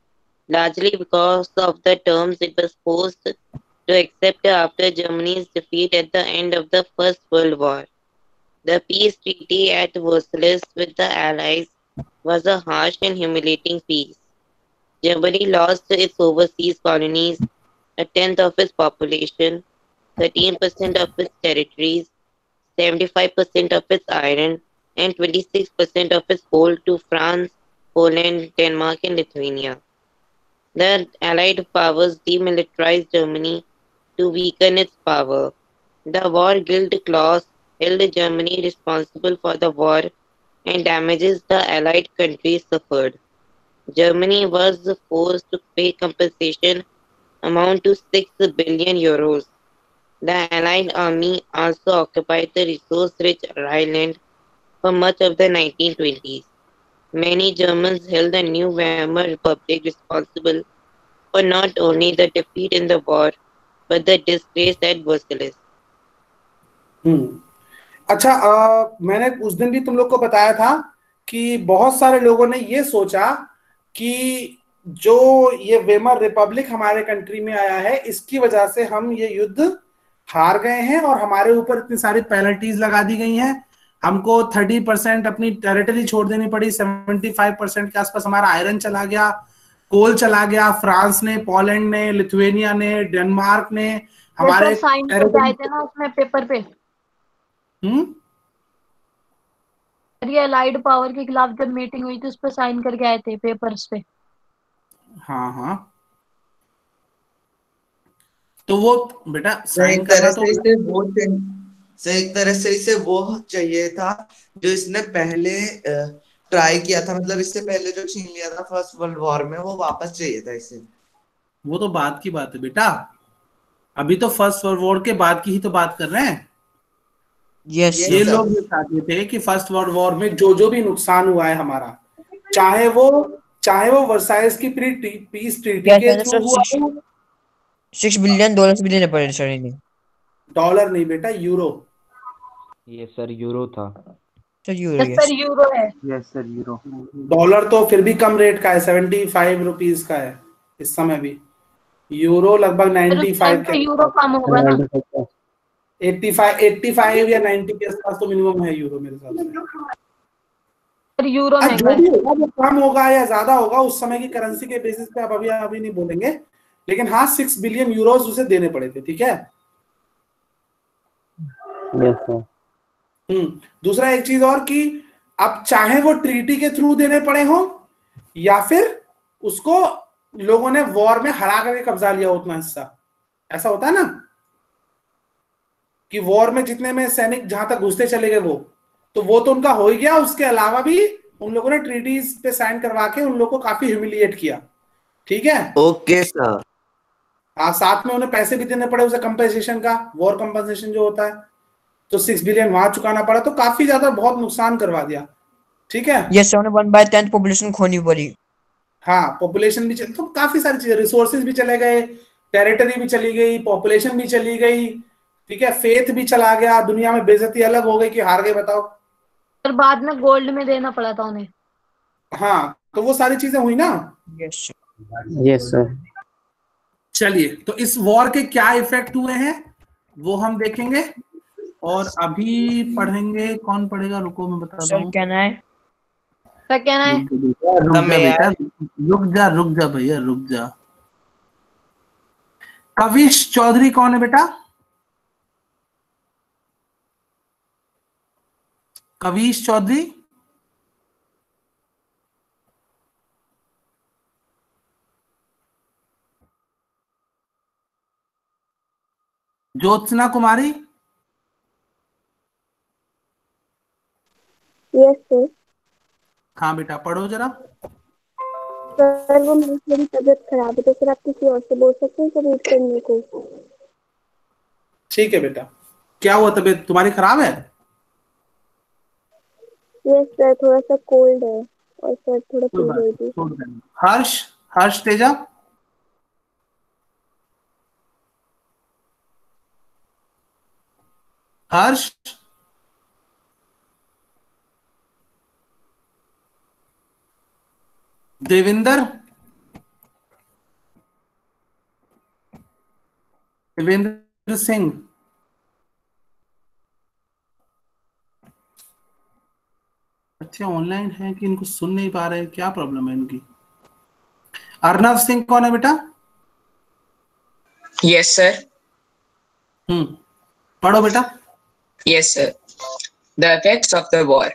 largely because of the terms it was forced to accept after Germany's defeat at the end of the First World War. The peace treaty at Versailles with the Allies was a harsh and humiliating peace. Germany lost its overseas colonies, a tenth of its population, 13% of its territories, 75% of its iron, and 26% of its hold to France, Poland, Denmark, and Lithuania. The Allied powers demilitarized Germany to weaken its power. The War Guild Clause held Germany responsible for the war and damages the Allied countries suffered. Germany was forced to pay compensation amount to 6 billion euros. The Allied army also occupied the resource-rich Rhineland for much of the 1920s. Many Germans held the new Weimar Republic responsible for not only the defeat in the war, but the disgrace at Versailles. अच्छा मैंने उस दिन भी तुम लोग को बताया था कि बहुत सारे लोगों ने ये सोचा कि जो ये वेमर रिपब्लिक हमारे कंट्री में आया है इसकी वजह से हम ये युद्ध हार गए हैं और हमारे ऊपर इतनी सारी पेनल्टीज लगा दी गई हैं। हमको 30% अपनी टेरिटरी छोड़ देनी पड़ी, 75% के आसपास हमारा आयरन चला गया, कोल चला गया, फ्रांस ने, पोलैंड ने, लिथुएनिया ने, डेनमार्क ने हमारे साइन करके आए थे ना उसमें पेपर पे। ये अलाइड पावर के खिलाफ जब मीटिंग हुई थी उस पर साइन करके आए थे पेपर्स पे। हाँ हाँ तो वो बेटा साइन करना तो एक तरह से इसे वो चाहिए था जो इसने पहले ट्राई किया था, मतलब इससे पहले जो छीन लिया था फर्स्ट वर्ल्ड वॉर में, वो वापस चाहिए था इसे। वो तो बात की बात है बेटा, अभी तो फर्स्ट वर्ल्ड वॉर के बाद की ही तो बात कर रहे हैं। ये लोग ये चाहते थे कि फर्स्ट वर्ल्ड वॉर में जो भी नुकसान हुआ है हमारा, चाहे वो वर्साइल्स की पीस ट्रीटी के थ्रू हुआ हो। $6 billion भी पड़े सर इन्हें। डॉलर नहीं बेटा, यूरो। ये सर यूरो था। सर यूरो है। Yes sir euro. डॉलर तो फिर भी कम रेट का है, 75 रुपीज का है इस समय भी। यूरो लगभग 95 का। यूरो कम होगा ना, 85 या 90 के आसपास तो मिनिमम है यूरो मेरे हिसाब से। यूरो जो भी होगा वो कम होगा या ज्यादा होगा उस समय की करेंसी के बेसिस पे, अब अभी नहीं बोलेंगे, लेकिन हाँ 6 बिलियन यूरोज उसे देने पड़े थे। ठीक है। Yes sir. दूसरा एक चीज और कि अब चाहे वो ट्रीटी के थ्रू देने पड़े हो या फिर उसको लोगों ने वॉर में हरा करके कब्जा लिया उतना हिस्सा, ऐसा होता है ना कि वॉर में जितने में सैनिक जहां तक घुसते चले गए वो तो उनका हो ही गया। उसके अलावा भी उन लोगों ने ट्रीटीज पे साइन करवा के उन लोगों को काफी ह्यूमिलिएट किया। ठीक है। Okay sir. साथ में उन्हें पैसे भी देने पड़े उसे कंपेंसेशन का, वॉर कंपेंसेशन जो होता है, तो 6 बिलियन वहां चुकाना पड़ा, तो काफी ज्यादा बहुत नुकसान करवा दिया। ठीक है। यस सर, 1/10 पॉपुलेशन खोनी पड़ी। हाँ पॉपुलेशन भी तो काफी सारी चीजें, रिसोर्सेज भी चले गए, टेरिटरी भी चली गई, पॉपुलेशन भी चली गई। ठीक है। फेथ भी चला गया, दुनिया में बेइज्जती अलग हो गई कि हार गए बताओ। और बाद में गोल्ड में देना पड़ा था उन्हें। हाँ तो वो सारी चीजें हुई ना। Yes sir. चलिए तो इस वॉर के क्या इफेक्ट हुए हैं वो हम देखेंगे और अभी पढ़ेंगे। कौन पढ़ेगा? रुको मैं बताता हूँ। रुक जा भैया रुक जा। कविश चौधरी कौन है बेटा? कविश चौधरी। ज्योत्सना कुमारी। Yes sir. हाँ बेटा पढ़ो जरा। सर वो मेरी थोड़ी तबीयत खराब है तो सर आप किसी और से बोल सकते हैं सर रीड करने को। ठीक है बेटा। क्या हुआ, तबीयत तुम्हारी खराब है? यस सर, थोड़ा सा कोल्ड है और सर थोड़ा कोई फील बात हुई नहीं, थी। छोड़ देना। हर्ष, हर्ष तेजा। हर्ष, देविंदर, देवेंद्र सिंह, अच्छा ऑनलाइन है कि इनको सुन नहीं पा रहे हैं, क्या प्रॉब्लम है इनकी। अर्नव सिंह कौन है बेटा? Yes, sir. पढ़ो बेटा। Yes, sir. The effects of the war.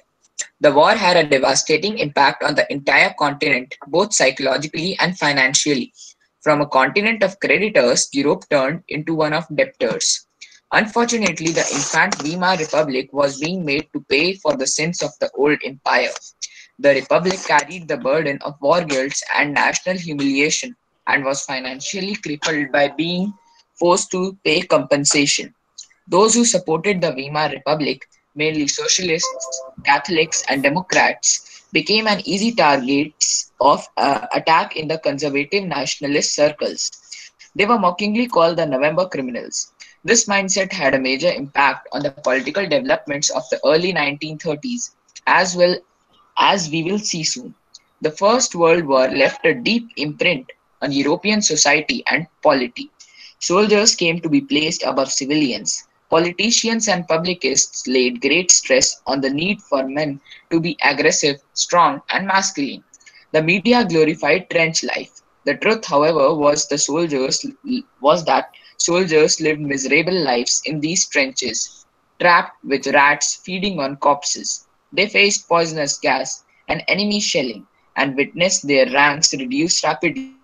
The war had a devastating impact on the entire continent, both psychologically and financially. From a continent of creditors, Europe turned into one of debtors. Unfortunately, the infant Weimar Republic was being made to pay for the sins of the old empire. The Republic carried the burden of war guilt and national humiliation and was financially crippled by being forced to pay compensation. Those who supported the Weimar Republic, mainly socialists, Catholics, and Democrats, became an easy target of attack in the conservative nationalist circles. They were mockingly called the November criminals. This mindset had a major impact on the political developments of the early 1930s, as well as we will see soon. The First World War left a deep imprint on European society and polity. Soldiers came to be placed above civilians. Politicians and publicists laid great stress on the need for men to be aggressive, strong, and masculine. The media glorified trench life. The truth, however, was that soldiers lived miserable lives in these trenches, trapped with rats feeding on corpses. They faced poisonous gas and enemy shelling and witnessed their ranks reduce rapidly.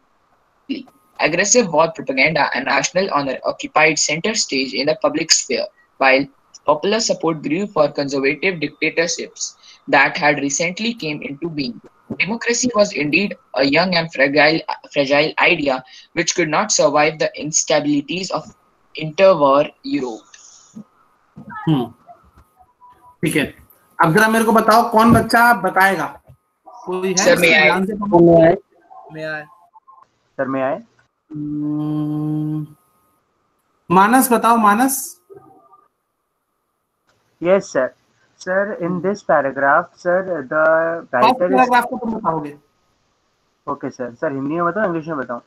Aggressive war propaganda and national honor occupied center stage in the public sphere, while popular support grew for conservative dictatorships that had recently came into being. Democracy was indeed a young and fragile idea which could not survive the instabilities of interwar Europe. ठीक है, अब जरा मेरे को बताओ कौन बच्चा बताएगा, कोई है? सर मैं आए। ध्यान से सर मैं आए। मानस बताओ, मानस। Yes, sir. Sir, in this paragraph, sir, the first writer is. Paragraph को तुम बताओगे। Okay sir. सर हिंदी में बताओ, इंग्लिश में बताओ?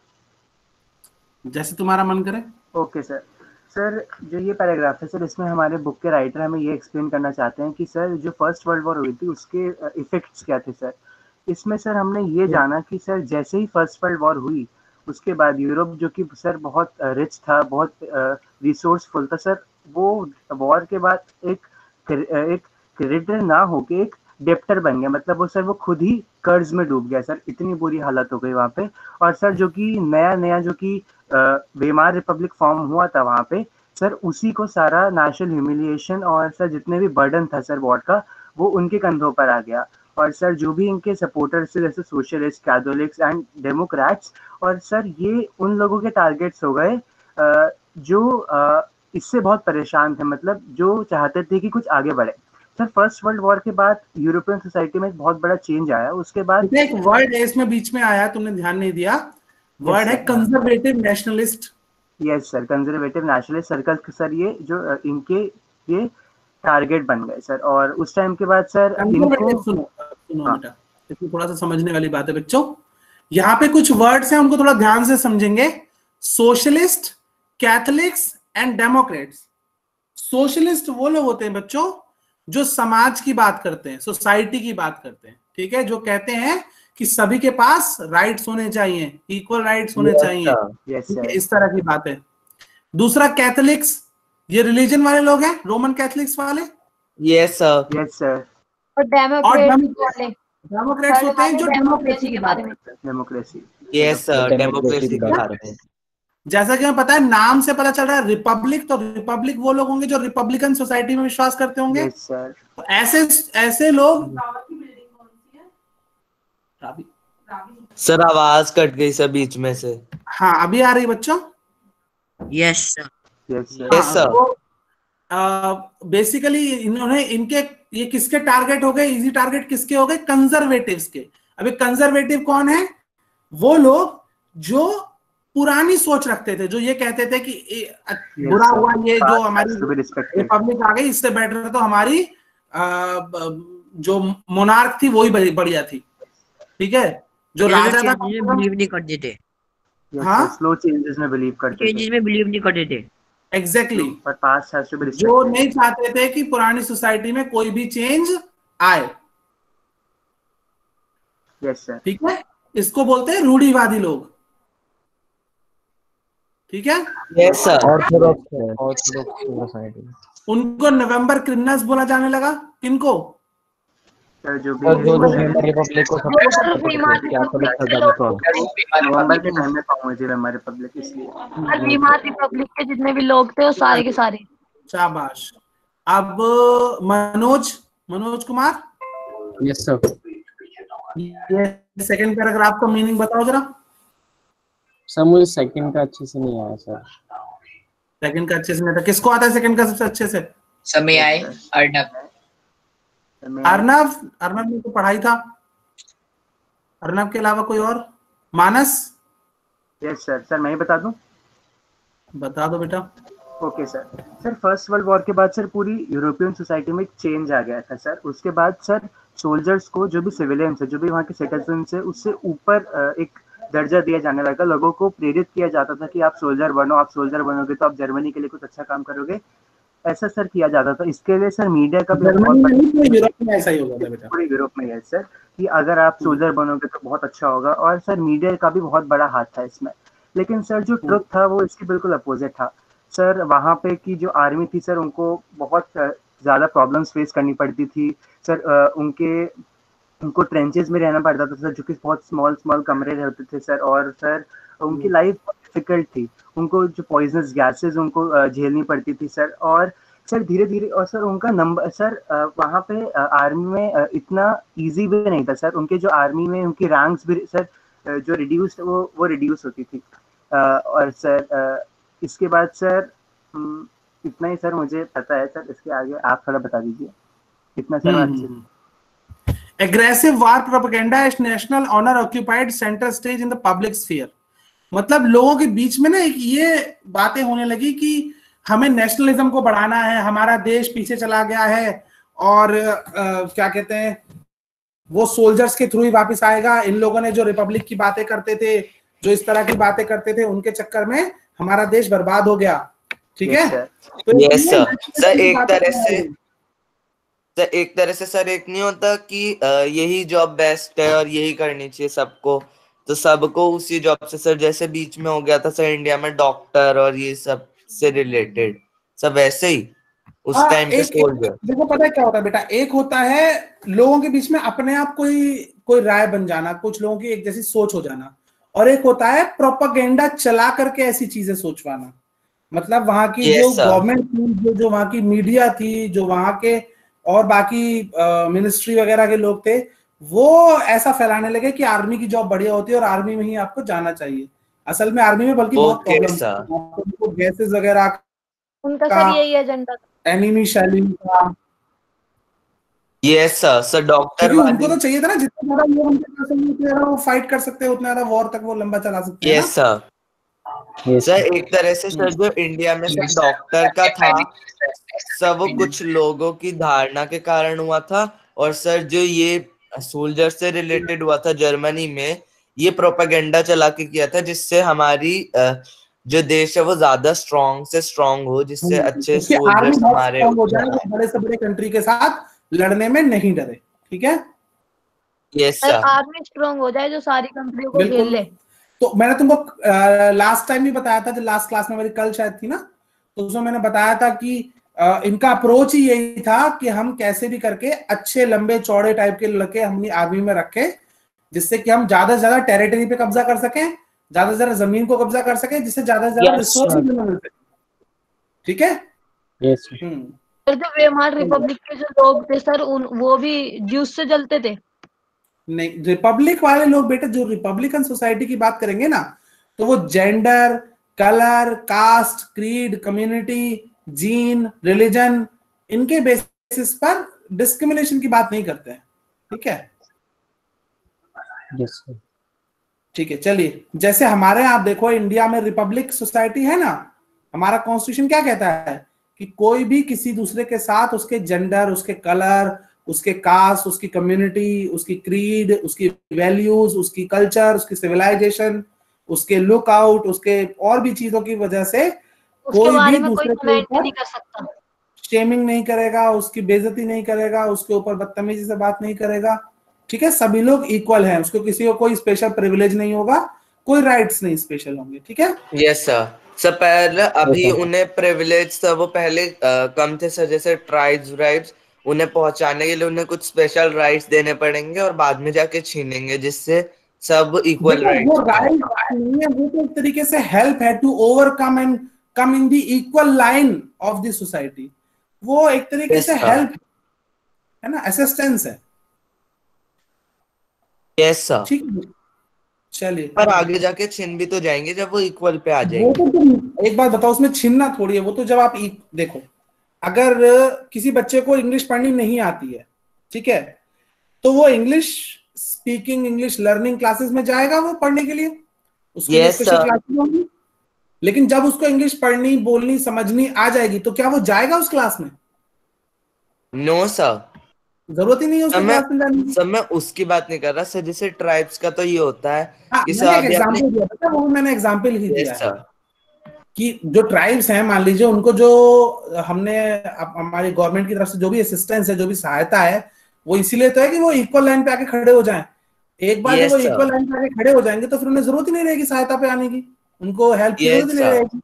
जैसे तुम्हारा मन करे। Okay sir. सर जो ये पैराग्राफ है सर, इसमें हमारे बुक के राइटर हमें ये एक्सप्लेन करना चाहते हैं कि सर जो फर्स्ट वर्ल्ड वॉर हुई थी उसके इफेक्ट्स क्या थे सर। इसमें सर हमने ये जाना कि सर जैसे ही फर्स्ट वर्ल्ड वॉर हुई उसके बाद यूरोप जो कि सर बहुत रिच था, बहुत रिसोर्सफुल था सर, वो वॉर के बाद एक क्रेडिटर ना होके एक डेप्टर बन गया। मतलब वो सर वो खुद ही कर्ज में डूब गया सर, इतनी बुरी हालत हो गई वहाँ पे। और सर जो कि नया जो कि वेमार रिपब्लिक फॉर्म हुआ था वहाँ पे सर, उसी को सारा नेशनल ह्यूमिलिएशन और सर जितने भी बर्डन था सर वॉर का, वो उनके कंधों पर आ गया। और सर जो भी इनके सपोर्टर्स थे जैसे सोशलिस्ट, कैथोलिक्स एंड डेमोक्रेट्स, और सर ये उन लोगों के टारगेट्स हो गए जो इससे बहुत परेशान थे, मतलब जो चाहते थे कि कुछ आगे बढ़े। सर फर्स्ट वर्ल्ड वॉर के बाद यूरोपियन सोसाइटी में एक बहुत बड़ा चेंज आया। उसके बाद एक वर्ड है इसमें बीच में आया, तुमने ध्यान नहीं दिया, वर्ड है conservative nationalist. Yes sir, conservative nationalist circle sir, ये जो इनके ये टारगेट बन गए सर। और उस टाइम के बाद सर इनको सुनो बेटा, इसमें थोड़ा सा समझने वाली बात है बच्चों। यहाँ पे कुछ वर्ड्स हैं, उनको थोड़ा ध्यान से समझेंगे। Socialist, Catholics and Democrats. Socialist वो लोग होते हैं बच्चों जो समाज की बात करते हैं, सोसाइटी की बात करते हैं, ठीक है, जो कहते हैं कि सभी के पास राइट्स होने चाहिए, इक्वल राइट्स होने चाहिए, इस तरह की बात है। दूसरा कैथोलिक्स, ये रिलीजन वाले लोग हैं, रोमन कैथोलिक्स वाले। Yes sir. Yes sir. और डेमोक्रेट्स होते हैं जो डेमोक्रेसी की बात करते हैं। डेमोक्रेसी। यस सर, डेमोक्रेसी की बात करते हैं। जैसा कि हमें पता है, नाम से पता चल रहा है रिपब्लिक, तो रिपब्लिक वो लोग होंगे जो रिपब्लिकन सोसाइटी में विश्वास करते होंगे। yes, sir. तो ऐसे लोग। सर आवाज कट गई सर बीच में से। हाँ अभी आ रही बच्चों। Yes sir. Yes sir. Basically इन्होंने इनके ये किसके टारगेट हो गए, इजी टारगेट किसके हो गए, कंजर्वेटिव्स के। अभी कंजर्वेटिव कौन है, वो लोग जो पुरानी सोच रखते थे, जो ये कहते थे कि बुरा हुआ ये जो हमारी रिपब्लिक आ गई, इससे बेटर तो हमारी जो मोनार्क थी वही बढ़िया थी, ठीक है, जो राजा था बिलीव नहीं करते थे। हाँ, स्लो चेंजेस में बिलीव करते थे, चेंजेस में बिलीव नहीं करते थे। एग्जैक्टली, पर पास्ट हैज टू बी जो नहीं चाहते थे कि पुरानी सोसाइटी में कोई भी चेंज आए। यस सर, ठीक है, इसको बोलते हैं रूढ़िवादी लोग, ठीक है। Yes sir. ऑर्थोडॉक्स सोसाइटी, उनको नवंबर क्रिमिनल्स बोला जाने लगा, किनको, जो भी रिपब्लिक को नवंबर के महीने पाऊंगी हमारे रिपब्लिक, इसलिए रिपब्लिक के जितने भी लोग थे वो सारे के सारे। शाबाश। अब मनोज कुमार, यस सर। ये सेकंड पैराग्राफ का मीनिंग बताओ जरा। सर मुझे सेकंड का अच्छे से नहीं आया सर। सेकंड का अच्छे से नहीं था, किसको आता है सेकंड का सबसे अच्छे से? समय आए अर्नब। अर्नब ने तो पढ़ाई था। अर्नब के अलावा कोई और? मानस? Yes sir. सर मैं ही बता दूं? बता दो बेटा। Okay sir. Sir first world war के बाद सर पूरी यूरोपियन सोसाइटी में एक चेंज आ गया था सर। उसके बाद सर सोल्जर्स को, जो भी सिविलियंस है, जो भी वहाँ के सिटीजन है, उससे ऊपर एक दर्जा दिया जाने लगा। लोगों को प्रेरित किया जाता था कि आप सोल्जर बनो, आप सोल्जर बनोगे तो आप जर्मनी के लिए कुछ अच्छा काम करोगे, ऐसा सर किया जाता था। इसके लिए सर मीडिया का भी यूरोप में ऐसा ही होगा बेटा, पूरे यूरोप में है सर, कि अगर आप सोल्जर बनोगे तो बहुत अच्छा होगा। और सर मीडिया का भी बहुत बड़ा हाथ था इसमें। लेकिन सर जो ट्रुथ था वो इसके बिल्कुल अपोजिट था सर। वहाँ पे की जो आर्मी थी सर, उनको बहुत ज़्यादा प्रॉब्लम्स फेस करनी पड़ती थी सर। उनको ट्रेंचेस में रहना पड़ता था सर, जो कि बहुत स्मॉल कमरे होते थे सर। और सर उनकी लाइफ बहुत डिफिकल्ट थी। उनको जो पॉइजनस गैसेस उनको झेलनी पड़ती थी सर। और सर धीरे धीरे, और सर उनका नंबर सर वहाँ पे आर्मी में इतना इजी भी नहीं था सर। उनके जो आर्मी में उनकी रैंक्स भी सर जो रिड्यूस वो रिड्यूस होती थी। और सर इसके बाद सर इतना ही सर मुझे पता है सर। इसके आगे आप थोड़ा बता दीजिए। इतना सर अच्छे। Aggressive war propaganda as national honor occupied center stage in the public sphere। मतलब लोगों के बीच में ना एक ये बातें होने लगी कि हमें नेशनलिज्म को बढ़ाना है, हमारा देश पीछे चला गया है, और क्या कहते हैं, वो सोल्जर्स के थ्रू ही वापस आएगा। इन लोगों ने जो रिपब्लिक की बातें करते थे, जो इस तरह की बातें करते थे, उनके चक्कर में हमारा देश बर्बाद हो गया। ठीक है। तो यस सर। सर एक तरह से सर एक नहीं होता कि यही जॉब बेस्ट है और यही करनी चाहिए सबको, तो सबको उसी जॉब से सर, जैसे बीच में हो गया था सर इंडिया में डॉक्टर और ये सब से रिलेटेड, सब वैसे ही उस टाइम पे सोल्जर। देखो पता है क्या होता है बेटा, एक होता है लोगों के बीच में अपने आप कोई राय बन जाना, कुछ लोगों की एक जैसी सोच हो जाना, और एक होता है प्रोपेगेंडा चला करके ऐसी चीजें सोचवाना। मतलब वहां की जो गवर्नमेंट थी, जो वहां की मीडिया थी, जो वहां के और बाकी मिनिस्ट्री वगैरह के लोग थे, वो ऐसा फैलाने लगे कि आर्मी की जॉब बढ़िया होती है और आर्मी में ही आपको जाना चाहिए। असल में आर्मी में बल्कि बहुत प्रॉब्लम, गैसेस वगैरह उनका सर यही एजेंडा था, एनिमी शेलिंग का। Yes sir. डॉक्टर उनको तो चाहिए था ना, जितना ज्यादा लोग उनके पास है, उतना ज्यादा वो फाइट कर सकते हैं, उतना ज्यादा वॉर तक वो लंबा चला सकते हैं। Yes sir. सर एक तरह से सर जो इंडिया में सर डॉक्टर का था, सब वो कुछ लोगों की धारणा के कारण हुआ था। और सर जो ये सोल्जर से रिलेटेड हुआ था जर्मनी में, ये प्रोपेगेंडा चला के किया था, जिससे हमारी जो देश है वो ज्यादा स्ट्रॉन्ग से स्ट्रॉन्ग हो, जिससे अच्छे सोल्जर्स हमारे बड़े से बड़े कंट्री के साथ लड़ने में नहीं डरे। ठीक है। Yes sir. आर्मी स्ट्रॉन्ग हो जाए जो सारी कंट्रियों को खेल ले। तो मैंने तुमको लास्ट टाइम भी बताया था, जो लास्ट क्लास में मेरी कल शायद थी ना, तो उसमें मैंने बताया था कि इनका अप्रोच ही यही था कि हम कैसे भी करके अच्छे लंबे चौड़े टाइप के लड़के अपनी आर्मी में रखें, जिससे कि हम ज्यादा से ज्यादा टेरिटरी पे कब्जा कर सकें, ज्यादा से ज्यादा जमीन को कब्जा कर सकें, जिससे ज्यादा से ज्यादा रिसोर्स मिल सके। ठीक है। जो वेमार रिपब्लिक के जो लोग थे सर, वो भी ज्यूस से जलते थे। नहीं, रिपब्लिक वाले लोग बेटा, जो रिपब्लिकन सोसाइटी की बात करेंगे ना, तो वो gender, colour, caste, creed, community, gene, religion, इनके बेसिस पर डिस्क्रिमिनेशन की बात नहीं करते हैं। ठीक है, यस सर। ठीक है, चलिए जैसे हमारे यहाँ आप देखो इंडिया में रिपब्लिक सोसाइटी है ना, हमारा कॉन्स्टिट्यूशन क्या कहता है कि कोई भी किसी दूसरे के साथ उसके जेंडर, उसके कलर, उसके कास्ट, उसकी कम्युनिटी, उसकी क्रीड, उसकी वैल्यूज, उसकी कल्चर, उसकी सिविलाइजेशन, उसके लुक आउट, उसके और भी चीजों की वजह से उसके कोई बारे भी में कोई दूसरे के कमेंट ऊपर नहीं कर सकता। शेमिंग नहीं करेगा, उसकी बेइज्जती नहीं करेगा, उसके ऊपर बदतमीजी से बात नहीं करेगा। ठीक है, सभी लोग इक्वल हैं, उसको किसी को कोई स्पेशल प्रिविलेज नहीं होगा, कोई राइट्स नहीं स्पेशल होंगे। ठीक है, यस सर। सर पहले अभी उन्हें प्रिविलेज सर वो पहले कम थे सर, जैसे ट्राइब्स राइट्स उन्हें पहुंचाने के लिए उन्हें कुछ स्पेशल राइट्स देने पड़ेंगे और बाद में जाके छीनेंगे, जिससे सब इक्वल देखो वो राइट्स। राइट नहीं है, वो तो एक तरीके से हेल्प है to overcome and come in the equal line of the society. वो एक तरीके यस से सर, हेल्प है ना, असिस्टेंस है। Yes sir. ठीक है, चलिए पर आगे जाके छिन भी तो जाएंगे जब वो इक्वल पे आ वो जाएंगे। तो तुम एक बात बताओ, उसमें छीनना थोड़ी है, वो तो जब आप देखो अगर किसी बच्चे को इंग्लिश पढ़नी नहीं आती है, ठीक है, तो वो English speaking, English learning classes में जाएगा वो पढ़ने के लिए, उसके लिए यस स्पेशल सर। क्लासेस होंगी। लेकिन जब उसको इंग्लिश पढ़नी, बोलनी, समझनी आ जाएगी तो क्या वो जाएगा उस क्लास में? नो सर, जरूरत ही नहीं है सर उसके मैं क्लास में जाने की। सर मैं उसकी बात नहीं कर रहा सर, जैसे ट्राइब्स का तो ये होता है हाँ, कि सर मैंने एक अभी आपने। एग्जांपल दिया था, वो मैंने एग्जांपल ही यस दिया है सर। कि जो ट्राइब्स हैं, मान लीजिए उनको जो हमने हमारी गवर्नमेंट की तरफ से जो भी असिस्टेंस है, जो भी सहायता है, वो इसीलिए तो है कि वो इक्वल लाइन पे आके खड़े हो जाएं। एक बार जब वो यस सर। इक्वल लाइन पे आके खड़े हो जाएंगे तो फिर उन्हें जरूरत ही नहीं रहेगी सहायता पे आने की, उनको हेल्प की जरूरत ही यस नहीं सर। रहेगी।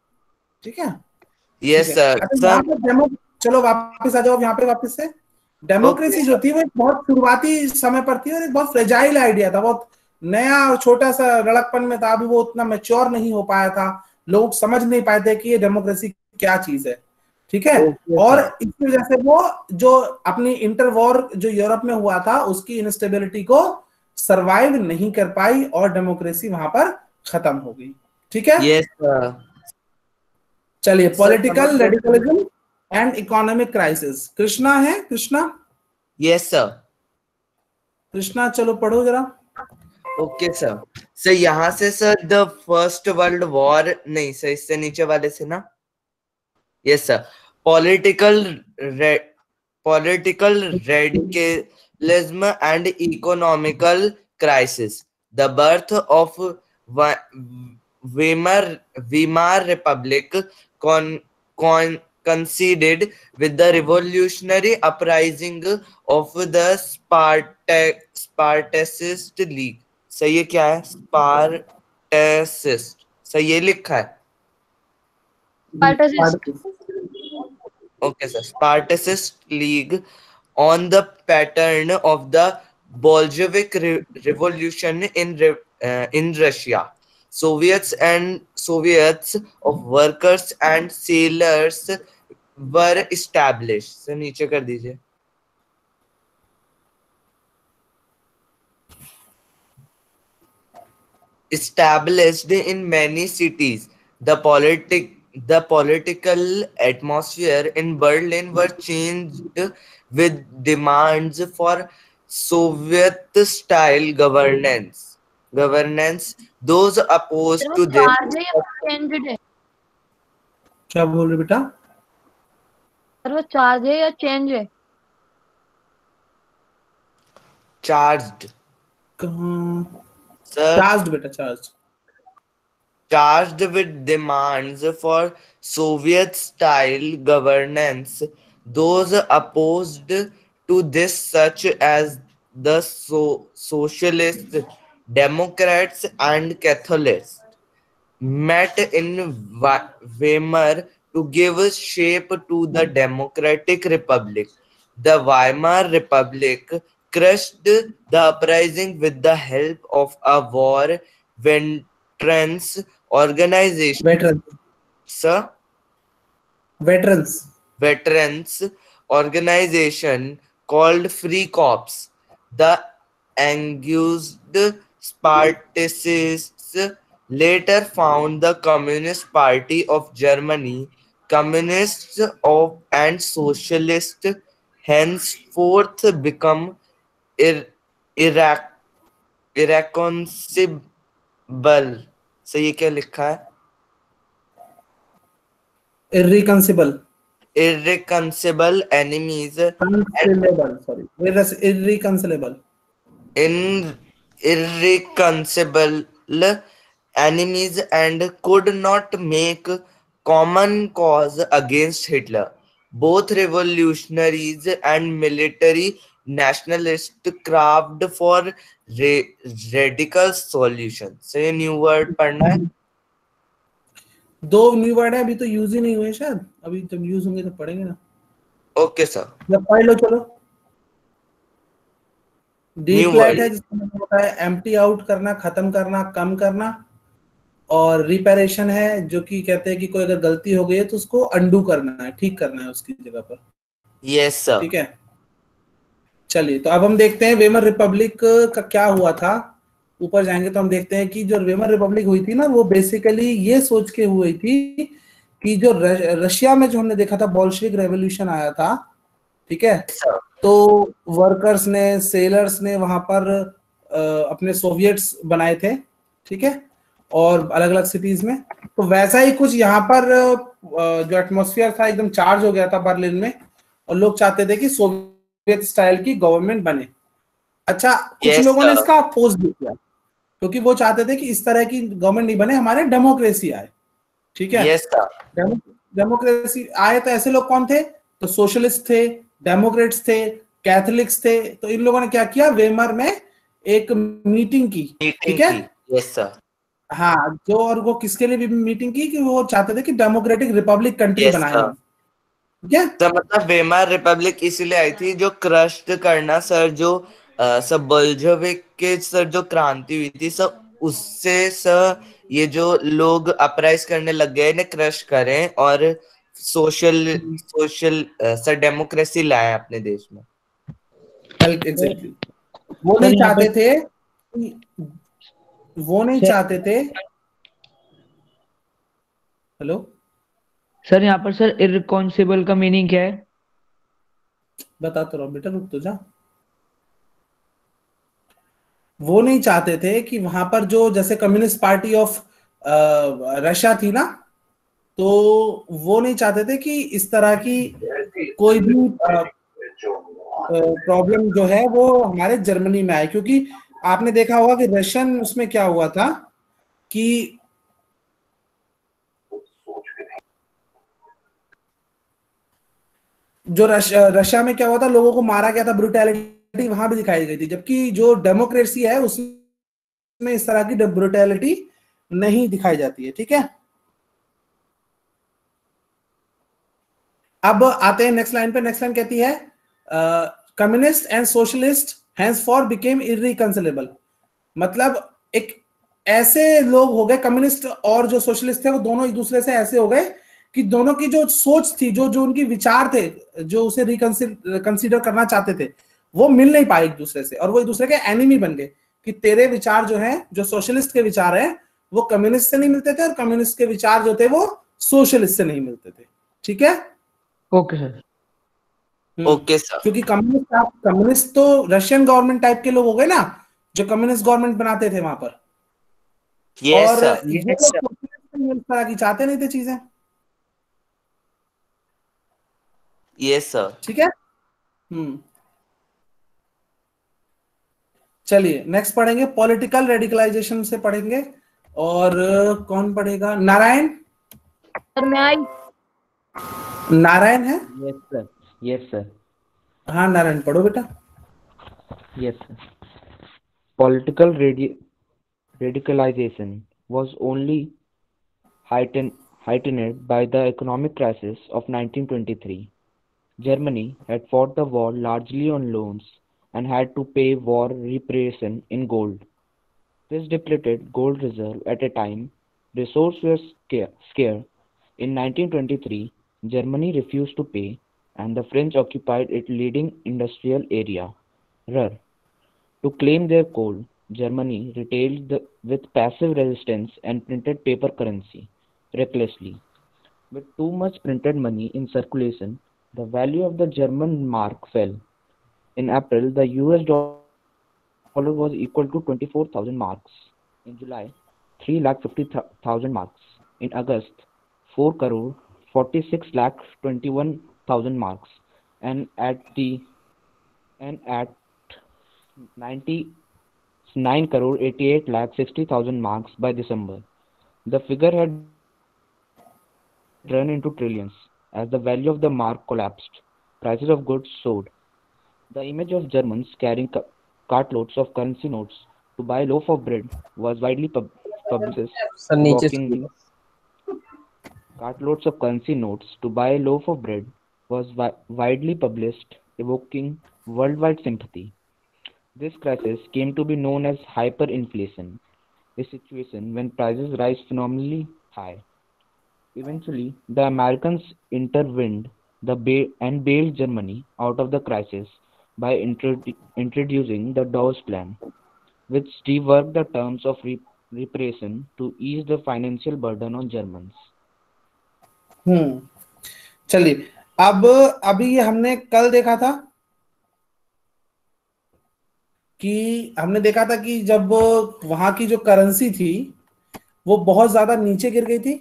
ठीक है, ठीक यस है। सर। अच्छा, यहाँ सर पे चलो वापस आ जाओ यहाँ पे वापस से। ओके डेमोक्रेसी जो सर। थी वो एक बहुत शुरुआती समय पर थी और एक बहुत फ्रेजाइल आइडिया था, बहुत नया और छोटा सा लड़कपन में था, अभी वो उतना मैच्योर नहीं हो पाया था, लोग समझ नहीं पाए थे कि ये डेमोक्रेसी क्या चीज है। ठीक है, ओके और सर। इसकी वजह से वो जो अपनी इंटर वॉर जो यूरोप में हुआ था उसकी इंस्टेबिलिटी को सरवाइव नहीं कर पाई और डेमोक्रेसी वहां पर खत्म हो गई। ठीक है, यस सर। चलिए sir political democracy. Radicalism and economic crisis. Krishna है, कृष्णा, यस सर। कृष्णा चलो पढ़ो जरा। Okay sir. सर यहाँ से sir the first world war, नहीं सर इससे नीचे वाले से ना। Yes sir. Political radicalism and economical crisis. The birth of Weimar Republic coincided with the revolutionary uprising of the Spartacist League. सही है, क्या है स्पार्टेसिस्ट? सही ये लिखा है। Okay, sir. Spartacist League on the pattern of the Bolshevik Revolution in Russia. Soviets of workers and sailors were established. Sir नीचे कर दीजिए। Established in many cities. The political atmosphere in Berlin were changed with demands for Soviet-style governance. Those opposed to this. Charge है या changed है? क्या बोल रहे बेटा? सर वो चार्ज है या चेंज है? Charged. Sir, चार्ज्ड बेटा, charged with demands for Soviet-style governance. Those opposed to this, such as the Socialists, Democrats, and Catholics, met in Weimar to give shape to the Democratic Republic. The Weimar Republic crushed the uprising with the help of a war veterans organization. Veterans organization called Free Corps. The August Spartacists later found the Communist Party of Germany communists and socialists henceforth become irreconcilable. सही है, क्या लिखा है? irreconcilable enemies irreconcilable enemies and could not make common cause against Hitler. Both revolutionaries and military nationalists craved for radical solutions. So ये new word पढ़ना है। 2 new word है, अभी तो यूज ही नहीं हुए शायद, अभी जब यूज होंगे तो पढ़ेंगे ना। ओके सर, जब पढ़ लो चलो। डिक्लाइट है जिसका मतलब होता है एम्प्टी आउट करना, खत्म करना, कम करना, और रिपेरेशन है जो कि कहते हैं कि कोई अगर गलती हो गई है तो उसको अंडू करना है, ठीक करना है उसकी जगह पर। Yes sir. ठीक है, चलिए तो अब हम देखते हैं वेमर रिपब्लिक का क्या हुआ था। ऊपर जाएंगे तो हम देखते हैं कि जो वेमर रिपब्लिक हुई थी ना, वो बेसिकली ये सोच के हुई थी कि जो रशिया में जो हमने देखा था बोल्शेविक रेवोल्यूशन आया था, ठीक है, तो वर्कर्स ने, सेलर्स ने वहां पर अपने सोवियट्स बनाए थे, ठीक है, और अलग अलग सिटीज में। तो वैसा ही कुछ यहाँ पर जो एटमॉस्फेयर था एकदम चार्ज हो गया था बर्लिन में, और लोग चाहते थे कि सोवियत स्टाइल की गवर्नमेंट बने। अच्छा, कुछ लोगों ने इसका अपोज भी किया, क्योंकि वो चाहते थे कि इस तरह की गवर्नमेंट नहीं बने, हमारे डेमोक्रेसी आए, ठीक है। डेमोक्रेसी आए तो ऐसे लोग कौन थे? तो सोशलिस्ट थे, डेमोक्रेट्स थे, कैथोलिक्स थे। तो इन लोगों ने क्या किया, वेमर में एक मीटिंग की, ठीक है। Yes sir. हाँ, जो, और वो किसके लिए भी मीटिंग की, कि वो चाहते थे कि डेमोक्रेटिक रिपब्लिक कंट्री बनाए हम, ठीक है। तो मतलब वेमर रिपब्लिक इसीलिए आई थी जो क्रश करना सर, जो सब बोल्शेविक के सर जो क्रांति हुई थी सब, उससे सर ये जो लोग अपराइज करने लग गए, इन्हें क्रश करें और सोशल सर डेमोक्रेसी लाए अपने देश में। एग्जैक्टली, वो नहीं चाहते थे, वो नहीं चाहते थे। हेलो सर, यहाँ पर सर इररिकॉन्सिबल का मीनिंग क्या है? बता तो रहा हूँ बेटा, रुक तो जा। वो नहीं चाहते थे कि वहां पर जो, जैसे कम्युनिस्ट पार्टी ऑफ रशिया थी ना, तो वो नहीं चाहते थे कि इस तरह की कोई भी प्रॉब्लम जो है वो हमारे जर्मनी में आए। क्योंकि आपने देखा होगा कि रशियन उसमें क्या हुआ था कि जो रशिया में क्या हुआ था, लोगों को मारा गया था, ब्रुटैलिटी वहां भी दिखाई गई थी, जबकि जो डेमोक्रेसी है उसमें इस तरह की ब्रुटैलिटी नहीं दिखाई जाती है, ठीक है। अब आते हैं नेक्स्ट लाइन पे। नेक्स्ट लाइन कहती है communist and socialist henceforth became irreconcilable। मतलब एक ऐसे लोग हो गए, कम्युनिस्ट और जो सोशलिस्ट थे वो दोनों एक दूसरे से ऐसे हो गए कि दोनों की जो सोच थी, जो उनकी विचार थे, जो उसे कंसीडर करना चाहते थे, वो मिल नहीं पाए एक दूसरे से, और वो एक दूसरे के एनिमी बन गए। कि तेरे विचार जो हैं, जो सोशलिस्ट के विचार हैं, वो कम्युनिस्ट से नहीं मिलते थे, और कम्युनिस्ट के विचार जो थे वो सोशलिस्ट से नहीं मिलते थे, ठीक है। Okay sir. Okay sir. क्योंकि कम्युनिस्ट तो रशियन गवर्नमेंट टाइप के लोग हो गए ना, जो कम्युनिस्ट गवर्नमेंट बनाते थे वहां पर। और ये लोग इस तरह की चाहते नहीं थे चीजें। Yes sir. ठीक है। चलिए नेक्स्ट पढ़ेंगे, पॉलिटिकल रेडिकलाइजेशन से पढ़ेंगे। और कौन पढ़ेगा? नारायण। नारायण है? Yes sir. Yes sir. हाँ नारायण, पढ़ो बेटा। Yes, sir. Political radicalization was only heightened by the economic crisis of 1923. Germany had fought the war largely on loans and had to pay war reparation in gold. This depleted gold reserve at a time resources were scarce. In 1923, Germany refused to pay, and the French occupied its leading industrial area, Ruhr. To claim their coal, Germany retailed with passive resistance and printed paper currency recklessly. With too much printed money in circulation, the value of the German mark fell. In April, the US dollar was equal to 24,000 marks. In July, 3,50,000 marks. In August, 4 crore 46 lakh 21,000 marks. And at 99 crore 88 lakh 60,000 marks by December. The figure had run into trillions as the value of the mark collapsed. Prices of goods soared. The image of Germans carrying cartloads of currency notes to buy a loaf of bread was widely publicized, evoking cartloads of currency notes to buy a loaf of bread was widely published, evoking worldwide sympathy. This crisis came to be known as hyperinflation, a situation when prices rise phenomenally high. Eventually, the Americans intervened and bailed Germany out of the crisis by introducing the Dawes Plan, which reworked the terms of reparation to ease the financial burden on Germans. चलिए, अब अभी हमने कल देखा था कि जब वहां की जो करेंसी थी वो बहुत ज्यादा नीचे गिर गई थी,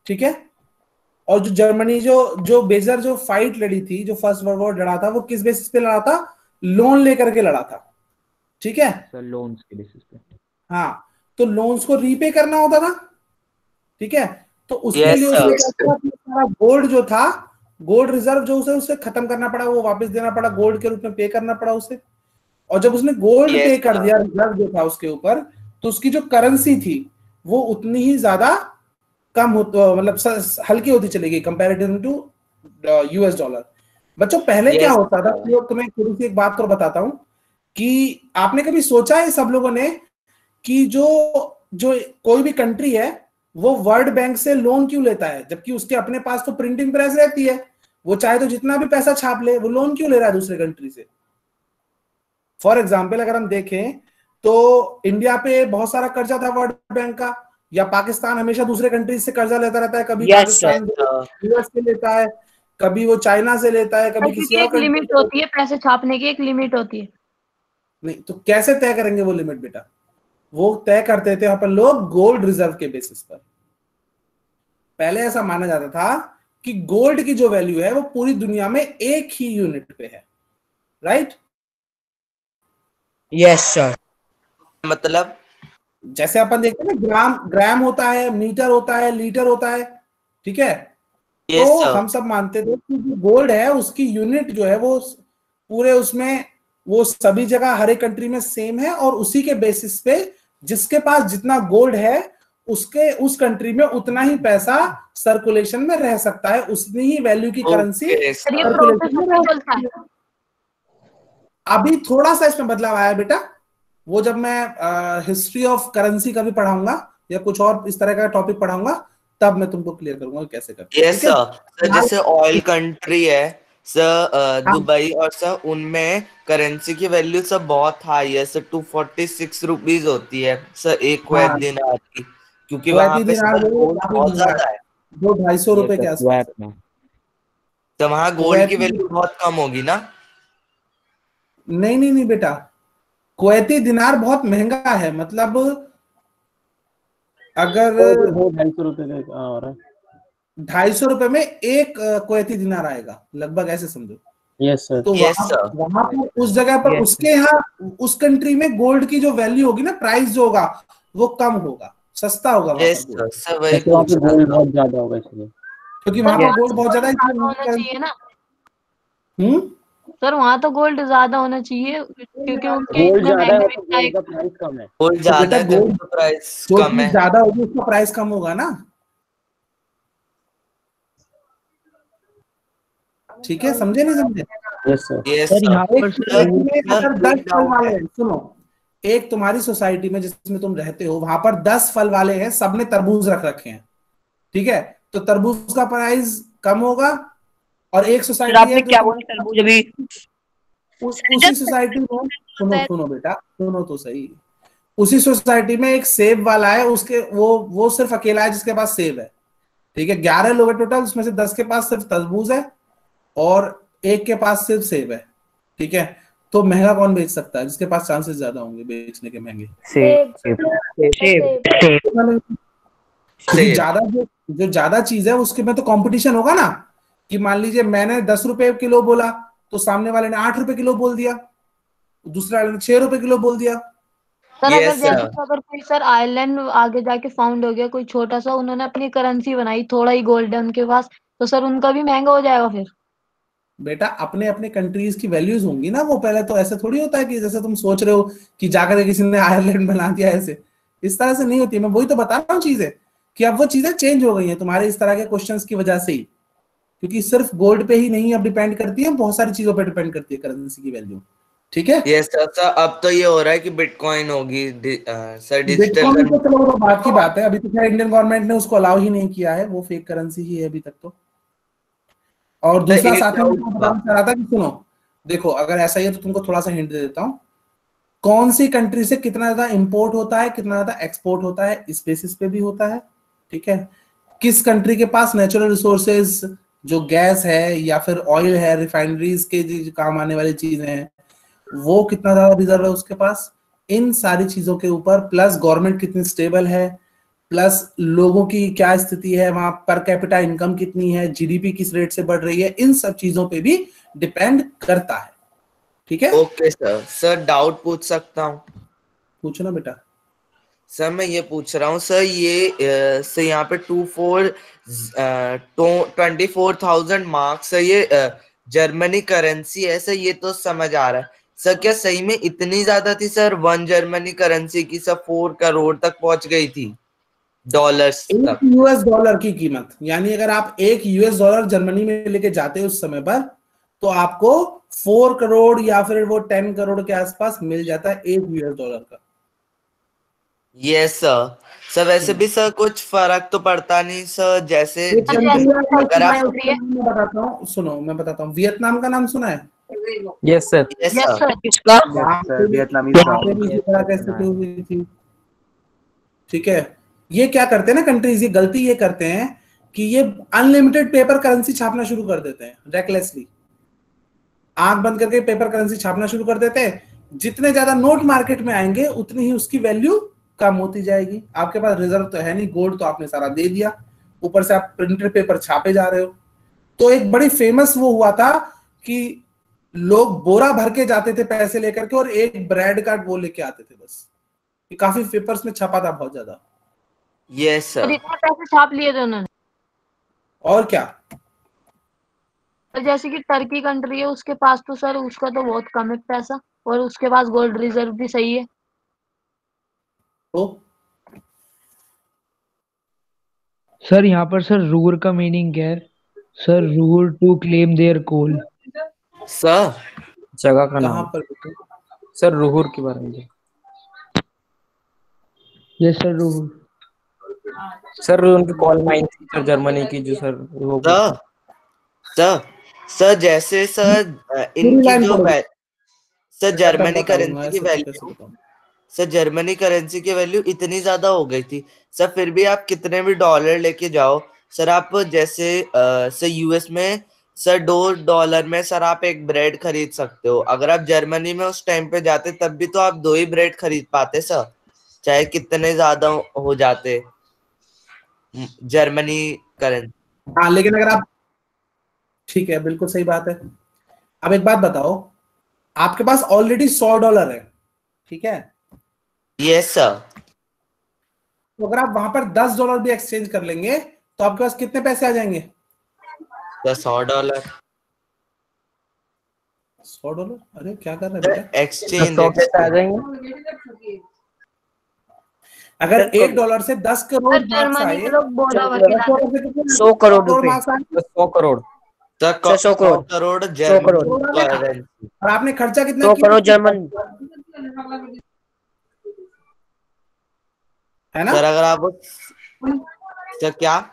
ठीक है। और जो जर्मनी जो बेजर जो फाइट लड़ी थी, जो फर्स्ट वर्ल्ड वॉर लड़ा था, वो किस बेसिस पे लड़ा था? लोन लेकर के लड़ा था, ठीक है, लोन्स के बेसिस पे। हाँ, तो लोन्स को रीपे करना होता था, ठीक है। तो उसके लिए उसने गोल्ड जो था, गोल्ड रिजर्व जो उसे खत्म करना पड़ा, वो वापस देना पड़ा, गोल्ड के रूप में पे करना पड़ा उसे। और जब उसने गोल्ड पे कर दिया, रिजर्व जो था उसके ऊपर, तो उसकी जो करेंसी थी वो उतनी ही ज्यादा कम मतलब हल्की होती चली गई कंपैरेटिव टू यूएस डॉलर। बच्चों, पहले क्या होता था, तुम्हें थोड़ी सी एक बात तो बताता हूं कि आपने कभी सोचा है सब लोगों ने कि जो कोई भी कंट्री है वो वर्ल्ड बैंक से लोन क्यों लेता है, जबकि उसके अपने पास तो प्रिंटिंग प्रेस रहती है, वो चाहे तो जितना भी पैसा छाप ले, वो लोन क्यों ले रहा है दूसरे कंट्री से? फॉर एग्जाम्पल अगर हम देखें तो इंडिया पे बहुत सारा कर्जा था वर्ल्ड बैंक का, या पाकिस्तान हमेशा दूसरे कंट्री से कर्जा लेता रहता है, कभी पाकिस्तान यूएस से लेता है, कभी वो चाइना से लेता है, कभी किसी और लिमिट होती है, पैसे छापने की एक लिमिट होती है। नहीं तो कैसे तय करेंगे वो लिमिट बेटा? वो तय करते थे अपन लोग गोल्ड रिजर्व के बेसिस पर। पहले ऐसा माना जाता था कि गोल्ड की जो वैल्यू है वो पूरी दुनिया में एक ही यूनिट पे है, राइट? Yes sir. मतलब जैसे अपन देखते हैं ना, ग्राम होता है, मीटर होता है, लीटर होता है, ठीक है। तो हम सब मानते थे कि जो गोल्ड है उसकी यूनिट जो है वो पूरे उसमें वो सभी जगह हर एक कंट्री में सेम है, और उसी के बेसिस पे जिसके पास जितना गोल्ड है उसके उस कंट्री में उतना ही पैसा सर्कुलेशन में रह सकता है, उतनी ही वैल्यू की करेंसी सर्कुलेशन में रह सकती है। अभी थोड़ा सा इसमें बदलाव आया बेटा, वो जब मैं हिस्ट्री ऑफ करेंसी का भी पढ़ाऊंगा या कुछ और इस तरह का टॉपिक पढ़ाऊंगा तब मैं तुमको क्लियर करूंगा कैसे करते हैं। Yes sir. जैसे ऑयल कंट्री है सर, दुबई, और सर उनमें करेंसी की वैल्यू सब बहुत हाई है सर, 246 रुपीज होती है सर एक कुवैत दिनार की, क्योंकि वहां पे बहुत ज्यादा है, 200-250 रुपए के आसपास। तो वहां गोल्ड की वैल्यू बहुत कम होगी ना? नहीं बेटा, कुवैती दिनार बहुत महंगा है, मतलब अगर 250 रुपए का आ रहा है, 250 रुपए में एक कुवैती दिनार आएगा लगभग, ऐसे समझो। Yes sir. तो वहां पर उस जगह पर उसके यहाँ उस कंट्री में गोल्ड की जो वैल्यू होगी ना, प्राइस जो होगा वो कम होगा, सस्ता होगा, गोल्ड बहुत ज्यादा होगा इसलिए, क्योंकि वहां पर गोल्ड बहुत ज्यादा चाहिए ना। सर वहाँ तो गोल्ड ज्यादा होना चाहिए क्योंकि उनके गोल्ड ज्यादा है, प्राइस कम है, गोल्ड ज्यादा है तो प्राइस कम है, ज्यादा होगी उसका प्राइस कम होगा ना, ठीक है, समझे नहीं समझे? Yes sir. अगर 10 फल वाले हैं, सुनो, एक तुम्हारी सोसाइटी में जिसमें तुम रहते हो वहां पर 10 फल वाले हैं, सबने तरबूज रख रखे हैं, ठीक है, तो तरबूज का प्राइस कम होगा। और एक सोसाइटी आपने क्या बोला तरबूज अभी? उसी सोसाइटी में सुनो बेटा, सुनो तो सही, उसी सोसाइटी में एक सेब वाला है, उसके वो सिर्फ अकेला है जिसके पास सेब है, ठीक है, 11 लोग है टोटल, उसमें से 10 के पास सिर्फ तरबूज है और 1 के पास सिर्फ सेब है। ठीक है, तो महंगा कौन बेच सकता है, जिसके पास चांसेस ज्यादा होंगे बेचने के महंगे? ज्यादा जो ज्यादा चीज है उसके में तो कंपटीशन होगा ना, कि मान लीजिए मैंने 10 रुपए किलो बोला तो सामने वाले ने 8 रुपए किलो बोल दिया, दूसरे वाले ने 6 रुपए किलो बोल दिया। सर अगर जैसे अगर कोई सर आयरलैंड आगे जाके फाउंड हो गया, कोई छोटा सा, उन्होंने अपनी करेंसी बनाई, थोड़ा ही गोल्ड है उनके पास, तो सर उनका भी महंगा हो जाएगा फिर? बेटा अपने अपने कंट्रीज की वैल्यूज होंगी ना, वो पहले तो ऐसे थोड़ी होता है कि जैसे तुम सोच रहे हो कि जाकर किसी ने आयरलैंड बना दिया, ऐसे इस तरह से नहीं होती। मैं वही तो बता रहा हूँ चीजें, कि अब वो चीजें चेंज हो गई हैं तुम्हारे इस तरह के क्वेश्चंस की वजह से ही, क्योंकि सिर्फ गोल्ड पे ही नहीं अब डिपेंड करती है, बहुत सारी चीजों पे डिपेंड करती है करेंसी की वैल्यू। ठीक है, यस सर। अब तो ये हो रहा है कि बिटकॉइन होगी सर, डिजिटल। बिटकॉइन तो चलो वो बात की बात है, अभी तो इंडियन गवर्नमेंट ने उसको अलाउ ही नहीं किया है, वो फेक करेंसी ही है अभी तक तो। और दूसरा साथ में मैं बताना चाह रहा था कि सुनो, देखो अगर ऐसा ही है तो तुमको थोड़ा सा हिंट दे देता हूँ, कौन सी कंट्री से कितना ज्यादा इंपोर्ट होता है, कितना ज्यादा एक्सपोर्ट होता है, इस बेसिस पे भी होता है। ठीक है, किस कंट्री के पास नेचुरल रिसोर्सेज जो गैस है या फिर ऑयल है, रिफाइनरीज के जो काम आने वाली चीजें हैं, वो कितना ज्यादा रिजर्व है उसके पास, इन सारी चीजों के ऊपर, प्लस गवर्नमेंट कितनी स्टेबल है, प्लस लोगों की क्या स्थिति है वहां, पर कैपिटा इनकम कितनी है, जीडीपी किस रेट से बढ़ रही है, इन सब चीजों पे भी डिपेंड करता है। ठीक है, ओके सर। सर डाउट पूछ सकता हूँ? पूछो ना बेटा। सर मैं ये पूछ रहा हूँ सर, ये सर यहाँ पे 24,000 मार्क्स है, ये जर्मनी करेंसी है सर, ये तो समझ आ रहा है सर। क्या सही में इतनी ज्यादा थी सर? 1 जर्मनी करेंसी की सर 4 करोड़ तक पहुंच गई थी डॉलर्स तक। यूएस डॉलर की कीमत, यानी अगर आप एक यूएस डॉलर जर्मनी में लेके जाते उस समय पर, तो आपको 4 करोड़ या फिर वो 10 करोड़ के आसपास मिल जाता है एक यूएस डॉलर का। Yes sir. सर वैसे भी सर कुछ फर्क तो पड़ता नहीं सर, जैसे अगर आप, मैं बताता हूँ, सुनो मैं बताता हूँ, वियतनाम का नाम सुना है? Yes sir. Yes sir. वियतनामी हुई थी। ठीक है, ये क्या करते हैं ना कंट्रीज, ये गलती ये करते हैं कि ये अनलिमिटेड पेपर करेंसी छापना शुरू कर देते हैं रेकलेसली, आंख बंद करके पेपर करेंसी छापना शुरू कर देते हैं। जितने ज्यादा नोट मार्केट में आएंगे उतनी ही उसकी वैल्यू कम होती जाएगी। आपके पास रिजर्व तो है नहीं, गोल्ड तो आपने सारा दे दिया, ऊपर से आप प्रिंटेड पेपर छापे जा रहे हो। तो एक बड़ी फेमस वो हुआ था कि लोग बोरा भर के जाते थे पैसे लेकर के, और एक ब्रेड कार्ड वो लेके आते थे बस, काफी पेपर्स में छपा था बहुत ज्यादा। Yes sir. इतने पैसे छाप लिए थे उन्होंने। और क्या, जैसे कि टर्की कंट्री है, उसके पास तो सर उसका तो बहुत कम है पैसा, और उसके पास गोल्ड रिजर्व भी सही है। तो सर यहाँ पर सर रूर का मीनिंग क्या है? सर रूर to claim their call. Sir जगह का कहाँ नाम पर? सर, रूहुर के बारे में। Yes sir, Ruhr. सर उनकी कॉल माइन थी सर, जर्मनी की, जो सर वो सर जैसे सर इनकी जो सर जर्मनी करेंसी की वैल्यू, सर जर्मनी करेंसी की वैल्यू इतनी ज्यादा हो गई थी सर, फिर भी आप कितने भी डॉलर लेके जाओ सर, आप जैसे सर यूएस में सर $2 में सर आप एक ब्रेड खरीद सकते हो। अगर आप जर्मनी में उस टाइम पे जाते तब भी तो आप 2 ही ब्रेड खरीद पाते सर, चाहे कितने ज्यादा हो जाते जर्मनी करेंसी। हाँ लेकिन अगर आप, ठीक है बिल्कुल सही बात है। अब एक बात बताओ, आपके पास ऑलरेडी $100 है, ठीक है? Yes sir. तो अगर आप वहां पर $10 भी एक्सचेंज कर लेंगे तो आपके पास कितने पैसे आ जाएंगे? $100। $100? अरे क्या कर रहे हैं? एक्सचेंज आ जाएंगे। अगर $1 से 10 करोड़ मार्क्स आए, 100 करोड़ रुपए, 100 करोड़, 100 करोड़ जर्मन। और आपने खर्चा कितना 100 करोड़ जर्मन है ना? सर अगर आप सर क्या,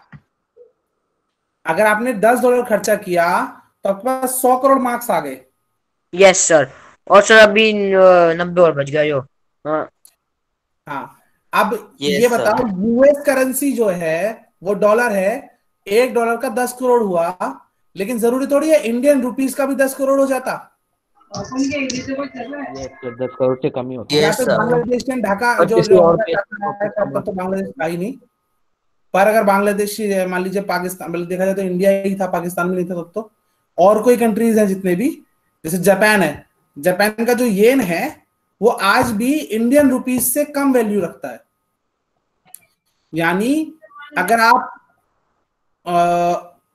अगर आपने $10 खर्चा किया तो आपके पास 100 करोड़ मार्क्स आ गए। Yes sir. और सर अभी 90 और बच गया जो। हाँ अब ये बताओ, यूएस करेंसी जो है वो डॉलर है, $1 का 10 करोड़ हुआ, लेकिन जरूरी थोड़ी है इंडियन रुपीस का भी 10 करोड़ हो जाता। 10 करोड़ से कम ही होता या है। तो बांग्लादेश ने ढाका और जो किसी और तब तो बांग्लादेश था ही नहीं, पर अगर बांग्लादेश मान लीजिए पाकिस्तान, मतलब देखा जाए तो इंडिया ही था, पाकिस्तान में नहीं था तब तो। और कोई कंट्रीज हैं जितने भी, जैसे जापान है, जापान का जो येन है वो आज भी इंडियन रुपीस से कम वैल्यू रखता है। यानी अगर आप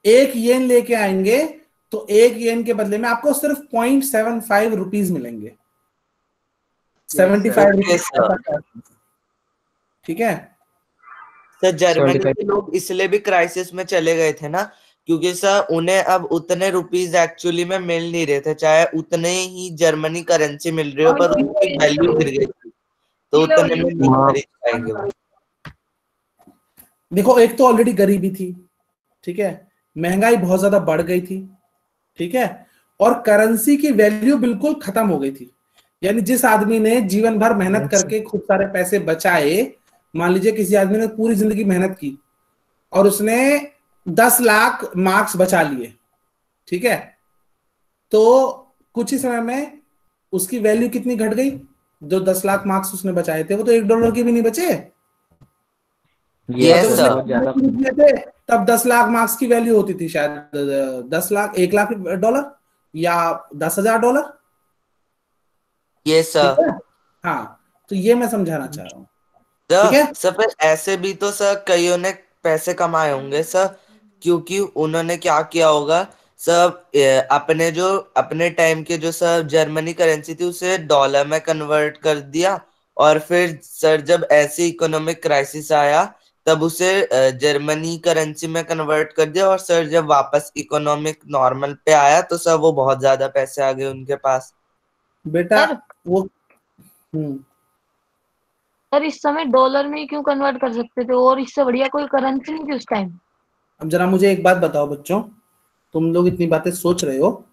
1 येन लेके आएंगे तो 1 येन के बदले में आपको सिर्फ 0.75 रुपीज मिलेंगे, 75 रुपीज। ठीक है सर, जर्मनी के लोग इसलिए भी क्राइसिस में चले गए थे ना, क्योंकि सर उन्हें अब उतने रुपीज एक्चुअली में मिल नहीं रहे थे, चाहे उतने ही जर्मनी करेंसी मिल रही हो, पर उनकी वैल्यू गिर गई थी, तो उतने में नहीं खरीद पाएंगे वो। देखो, एक तो ऑलरेडी गरीबी थी, ठीक है, महंगाई बहुत ज्यादा बढ़ गई थी, ठीक है, और करेंसी की वैल्यू बिल्कुल खत्म हो गई थी। यानी जिस आदमी ने जीवन भर मेहनत करके खूब सारे पैसे बचाए, मान लीजिए किसी आदमी ने पूरी जिंदगी मेहनत की और उसने 10 लाख मार्क्स बचा लिए, ठीक है, तो कुछ ही समय में उसकी वैल्यू कितनी घट गई? जो 10 लाख मार्क्स उसने बचाए थे वो तो $1 के भी नहीं बचे। थे तब 10 लाख मार्क्स की वैल्यू होती थी शायद 10 लाख, $1 लाख या $10,000। ये सर, हाँ, तो ये मैं समझाना चाह रहा हूँ। सर फिर ऐसे भी तो सर कईयों ने पैसे कमाए होंगे सर, क्योंकि उन्होंने क्या किया होगा सर, अपने टाइम के जो सर जर्मनी करेंसी थी उसे डॉलर में कन्वर्ट कर दिया, और फिर सर जब ऐसी इकोनॉमिक क्राइसिस आया तब उसे जर्मनी करेंसी में कन्वर्ट कर दिया, और सर जब वापस इकोनॉमिक नॉर्मल पे आया तो सर वो बहुत ज्यादा पैसे आ गए उनके पास। बेटा वो सर इस समय डॉलर में ही क्यों कन्वर्ट कर सकते थे, और इससे बढ़िया कोई करेंसी नहीं थी उस टाइम। अब जरा मुझे एक बात बताओ बच्चों, तुम लोग इतनी बातें सोच रहे हो,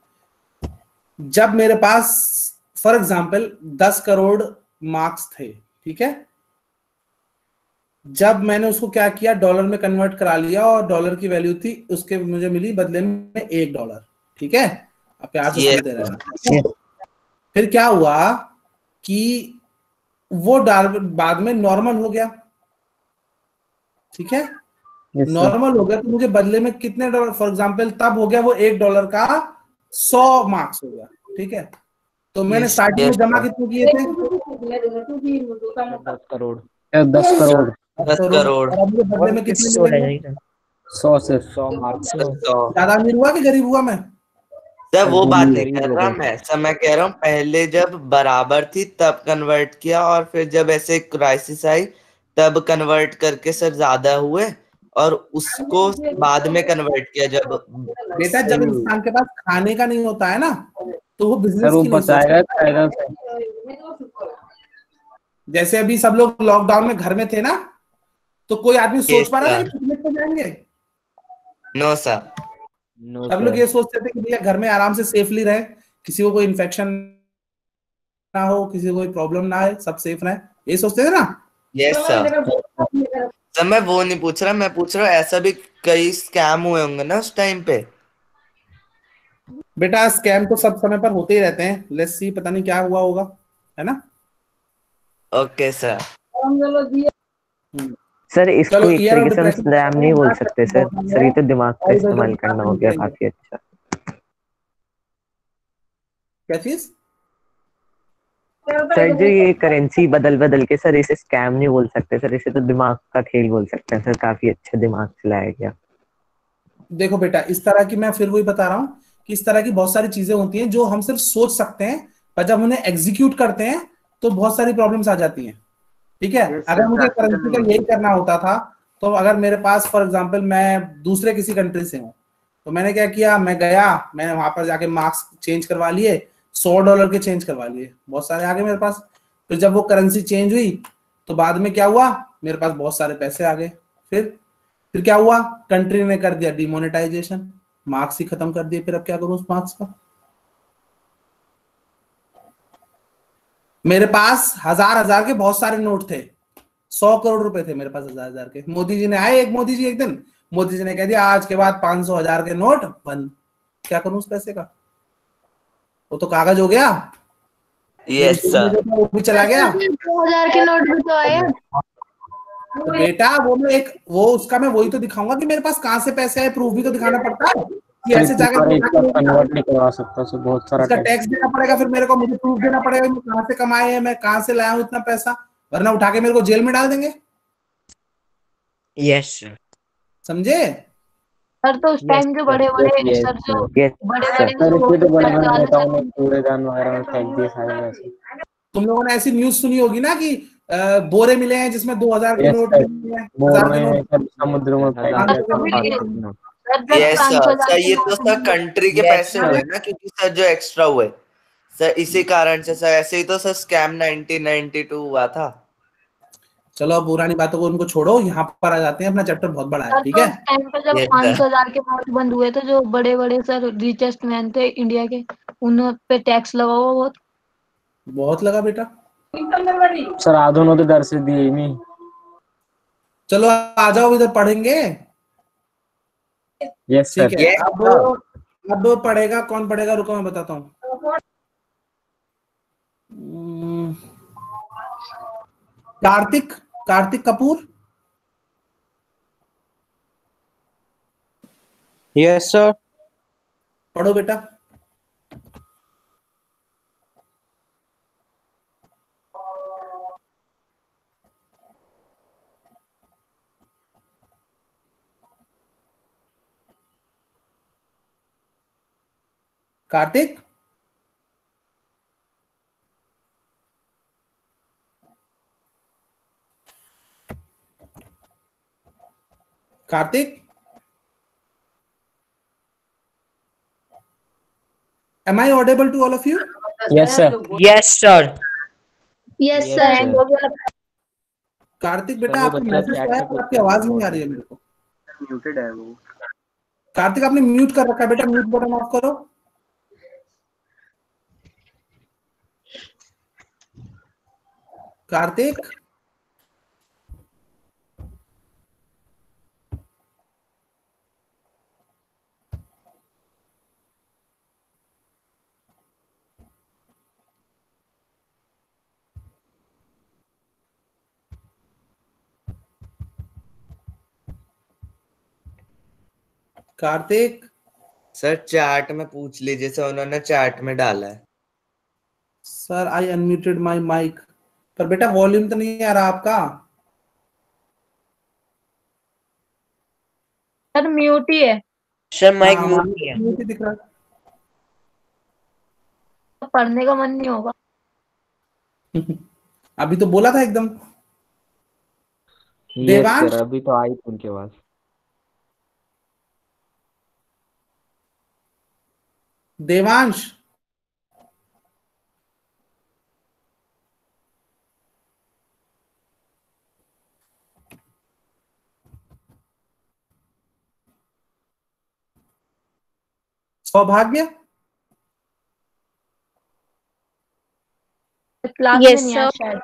जब मेरे पास फॉर एग्जांपल 10 करोड़ मार्क्स थे, ठीक है, जब मैंने उसको क्या किया, डॉलर में कन्वर्ट करा लिया, और डॉलर की वैल्यू थी उसके मुझे मिली बदले में $1, ठीक है, आप प्यार से सुनते रहना। फिर क्या हुआ कि वो बाद में नॉर्मल हो गया, ठीक है, नॉर्मल हो गया, तो मुझे बदले में कितने डॉलर, फॉर एग्जांपल तब हो गया वो $1 का 100 मार्क्स हो गया, ठीक है, तो मैंने स्टार्टिंग में जमा कितने किए थे? 10 करोड़। 10 करोड़। और मुझे बदले में कितने मिलेंगे? 100 से 100 मार्क्स। ज्यादा अमीर हुआ कि गरीब हुआ मैं? सर वो बात नहीं कर रहा मैं कह रहा हूँ पहले जब बराबर थी तब कन्वर्ट किया, और फिर जब ऐसे क्राइसिस आई तब कन्वर्ट करके सर ज्यादा हुए, और उसको बाद में कन्वर्ट किया जब। बेटा जब इंसान के पास खाने का नहीं होता है ना, तो वो बिजनेस की नहीं सोचता। जैसे अभी सब लोग लॉकडाउन में घर में थे ना, तो कोई आदमी सोच पा रहा था कि पिकनिक पे जाएंगे? नो सर, सब लोग ये सोचते थे कि भैया घर में आराम से सेफली रहे, किसी को कोई इन्फेक्शन ना हो, किसी को कोई प्रॉब्लम ना आए, सब सेफ रहे, ये सोचते थे ना? यस सर, मैं वो नहीं पूछ रहा, मैं पूछ रहा हूँ ऐसा भी कई स्कैम हुए होंगे ना उस टाइम पे। बेटा स्कैम तो सब समय पर होते ही रहते हैं, लेट्स सी, पता नहीं क्या हुआ होगा, है ना? Okay sir. सर इसको एक तरीके से हम स्लैम नहीं बोल सकते सर, ये तो दिमाग का इस्तेमाल करना हो गया काफी अच्छा। क्या चीज? सर जो ये करेंसी बदल के सर इसे स्कैम नहीं बोल सकते सर, इसे तो दिमाग का खेल बोल सकते हैं सर, काफी अच्छा दिमाग चलाया गया। देखो बेटा, इस तरह की, मैं फिर वही बता रहा हूँ कि इस तरह की बहुत सारी चीजें होती हैं जो हम सिर्फ सोच सकते हैं, पर जब उन्हें एग्जीक्यूट करते हैं तो बहुत सारी प्रॉब्लम्स आ जाती हैं, ठीक है। अगर मुझे करेंसी का यही करना होता था, तो अगर मेरे पास फॉर एग्जांपल मैं दूसरे किसी कंट्री से हूँ, तो मैंने क्या किया, मैं गया, मैंने वहां पर जाके मार्क्स चेंज करवा लिए, $100 के चेंज करवा लिए, बहुत सारे आ गए मेरे पास। फिर जब वो करेंसी चेंज हुई तो बाद में क्या हुआ, मेरे पास बहुत सारे पैसे आ गए। फिर क्या हुआ, कंट्री ने कर दिया डिमोनेटाइजेशन, मार्क्स ही खत्म कर दिए। फिर अब क्या करूं उस मार्क्स का? मेरे पास हजार के बहुत सारे नोट थे, 100 करोड़ रुपए थे मेरे पास, हजार के। मोदी जी ने आए, मोदी जी एक दिन मोदी जी ने कह दिया आज के बाद 500,000 के नोट बंद। क्या करूं उस पैसे का? वो तो कागज हो गया। यस सर, वो भी चला गया। 2000 के नोट भी तो आए। तो बेटा वो उसका मैं वही तो दिखाऊंगा कि मेरे पास कहाँ से पैसे आए, प्रूफ भी तो दिखाना पड़ता है कि ऐसे जाके कन्वर्ट नहीं करवा सकता, सो बहुत सारा टैक्स देना पड़ेगा, फिर मेरे को मुझे प्रूफ देना पड़ेगा मैं कहाँ से कमाए हैं, मैं कहाँ से लाया हूँ इतना पैसा, वरना उठा के मेरे को जेल में डाल देंगे। Yes sir. समझे? सर तो उस टाइम जो बड़े बड़े सर जो कूड़ेदान वगैरह में फेंक दिए सारे पैसे। तुम लोगों ने ऐसी न्यूज सुनी होगी ना कि बोरे मिले हैं जिसमें 2000 के नोट मिले हैं, 1000 के नोट समुद्र में फेंक यस सर, ये तो सर कंट्री के पैसे हुए ना, क्योंकि सर जो एक्स्ट्रा हुए सर इसी कारण से सर, ऐसे ही तो सर स्कैम 1992 हुआ था। चलो अब पुरानी बातों को उनको छोड़ो, यहाँ पर आ जाते हैं, अपना चैप्टर बहुत बड़ा है, ठीक है? टाइम पे जब 500,000 के नोट बंद हुए थे, जो बड़े बड़े सर रिचेस्ट मैन थे इंडिया के, उन पे टैक्स लगा हुआ बहुत लगा बेटा। सर आधो ने तो डर से दिए ही नहीं। चलो आ जाओ इधर पढ़ेंगे। Yes sir. ठीक है, अब पढ़ेगा कौन पढ़ेगा, रुको मैं बताता हूँ। कार्तिक कपूर। Yes sir. पढ़ो बेटा। Kartik, am I audible to all of you? Yes sir. Yes sir. Yes sir. Kartik बेटा आपको मैसेज आया, आपकी आवाज नहीं आ रही है मेरे को। म्यूटेड है वो। कार्तिक आपने म्यूट कर रखा है बेटा, म्यूट बटन ऑफ करो। कार्तिक, कार्तिक सर चैट में पूछ लीजिए सर, उन्होंने चैट में डाला है। Sir I unmuted my mic, पर बेटा वॉल्यूम तो नहीं आ रहा आपका। सर म्यूट ही है। सर माइक म्यूट ही है। म्यूट ही दिख रहा है। पढ़ने का मन नहीं होगा। अभी तो बोला था एकदम। देवांश, अभी तो आई उनके पास। देवांश, सौभाग्य, क्लास में नहीं आया शायद।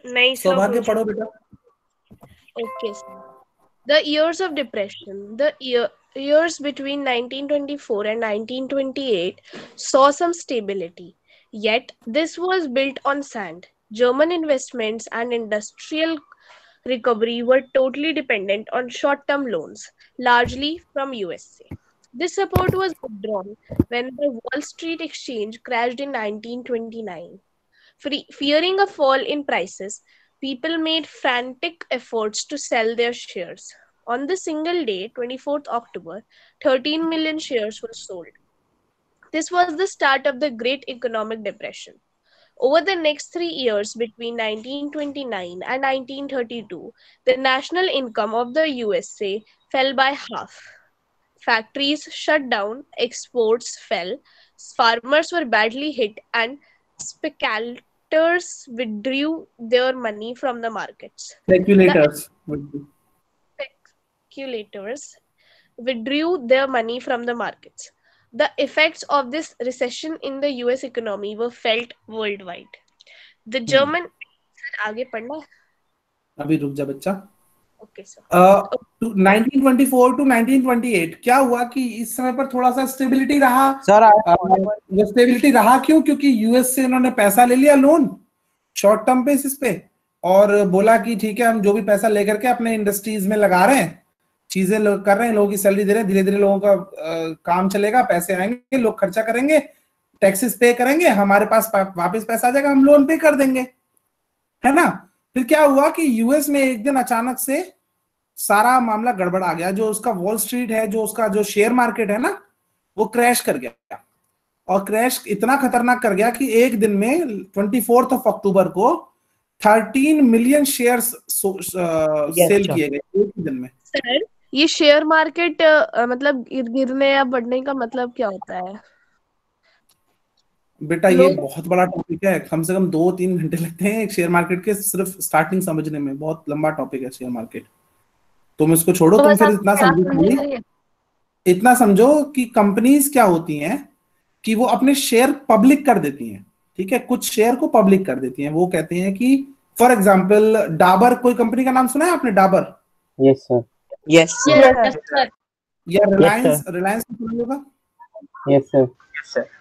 नहीं सर। सौभाग्य पढ़ो बेटा। Okay, sir. The years of depression, the years between 1924 and 1928 saw some stability. Yet, this was built on sand. German investments and industrial recovery were totally dependent on short-term loans, largely from USA. This support was withdrawn when the Wall Street Exchange crashed in 1929. Fearing a fall in prices, people made frantic efforts to sell their shares. On the single day, 24th October, 13 million shares were sold. This was the start of the Great Economic Depression. Over the next 3 years, between 1929 and 1932, the national income of the USA fell by half. Factories shut down, exports fell, farmers were badly hit, and speculators withdrew their money from the markets. Speculators withdrew their money from the markets. The effects of this recession in the US economy were felt worldwide. The German आगे पढ़ना अभी रुक जा बच्चा। Okay sir. 1924 to 1928 क्या हुआ कि इस समय पर थोड़ा सा स्टेबिलिटी रहा सर। वो स्टेबिलिटी रहा क्यों? क्योंकि यूएस से इन्होंने पैसा ले लिया लोन शॉर्ट टर्म बेसिस पे और बोला कि ठीक है हम जो भी पैसा लेकर के अपने इंडस्ट्रीज में लगा रहे हैं, चीजें कर रहे हैं, लोगों की सैलरी दे रहे हैं, धीरे धीरे लोगों का काम चलेगा, पैसे आएंगे, लोग खर्चा करेंगे, टैक्सेस पे करेंगे, हमारे पास वापस पैसा आ जाएगा, हम लोन पे कर देंगे, है ना। फिर क्या हुआ कि यूएस में एक दिन अचानक से सारा मामला गड़बड़ आ गया। जो उसका वॉल स्ट्रीट है, जो उसका जो शेयर मार्केट है ना, वो क्रैश कर गया और क्रैश इतना खतरनाक कर गया कि एक दिन में 24 अक्टूबर को 13 मिलियन शेयर्स सेल किए गए एक दिन में। सर ये शेयर मार्केट मतलब गिरने या बढ़ने का मतलब क्या होता है? बेटा ये बहुत बड़ा टॉपिक है, कम से कम 2-3 घंटे लगते हैं एक शेयर मार्केट के सिर्फ स्टार्टिंग समझने में। बहुत लंबा टॉपिक है शेयर मार्केट। तुम इसको छोड़ो, तुम फिर इतना समझो कि कंपनीज क्या होती हैं कि वो अपने शेयर पब्लिक कर देती हैं, ठीक है, कुछ शेयर को पब्लिक कर देती हैं। वो कहते हैं कि फॉर एग्जांपल डाबर, कोई कंपनी का नाम सुना है आपने? Dabur. Yes sir. Yes sir. या रिलायंस, रिलायंस होगा। Yes sir.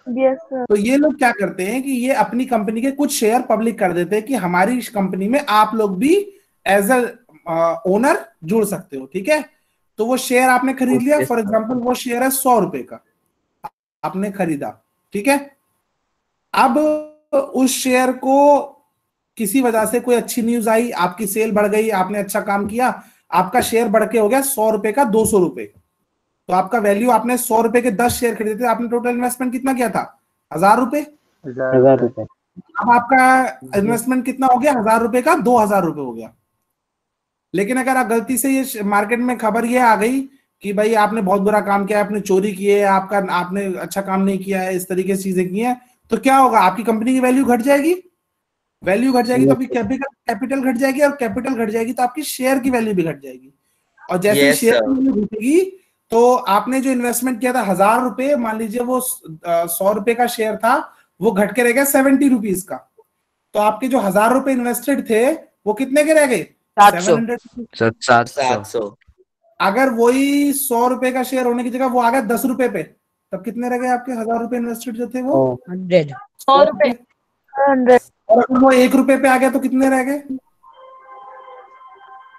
Yes sir. तो ये लोग क्या करते हैं कि ये अपनी कंपनी के कुछ शेयर पब्लिक कर देते हैं कि हमारी कंपनी में आप लोग भी एज अ ओनर जुड़ सकते हो, ठीक है। तो वो शेयर आपने खरीद लिया, फॉर एग्जांपल वो शेयर है 100 रुपए का, आपने खरीदा, ठीक है। अब उस शेयर को किसी वजह से कोई अच्छी न्यूज आई, आपकी सेल बढ़ गई, आपने अच्छा काम किया, आपका शेयर बढ़ के हो गया 100 रुपए का 200 रुपए। तो आपका वैल्यू, आपने 100 रुपए के 10 शेयर खरीदे थे, आपने टोटल इन्वेस्टमेंट कितना किया था? 1000 रुपए। 1000 रुपए। अब आपका इन्वेस्टमेंट कितना हो गया? 1000 रुपए का 2000 रुपए हो गया। लेकिन अगर आप गलती से ये मार्केट में खबर ये आ गई कि भाई आपने बहुत बुरा काम किया, आपने चोरी की है, आपने अच्छा काम नहीं किया है, इस तरीके से चीजें की हैं, तो क्या होगा? आपकी कंपनी की वैल्यू घट जाएगी। वैल्यू घट जाएगी तो आपकी कैपिटल घट जाएगी, और कैपिटल घट जाएगी तो आपकी शेयर की वैल्यू भी घट जाएगी। और जैसे शेयर की वैल्यू घटेगी तो आपने जो इन्वेस्टमेंट किया था 1000 रुपए, मान लीजिए वो 100 रुपए का शेयर था, वो घट के रह गया 70 रुपीज का। तो आपके जो 1000 रुपए इन्वेस्टेड थे वो कितने के रह गए? 700। अगर वही 100 रुपए का शेयर होने की जगह वो आ गया 10 रुपए पे, तब कितने रह गए आपके 1000 रुपए इन्वेस्टेड जो थे वो? 100 रुपए। और अगर वो 1 रुपए पे आ गया तो कितने रह गए?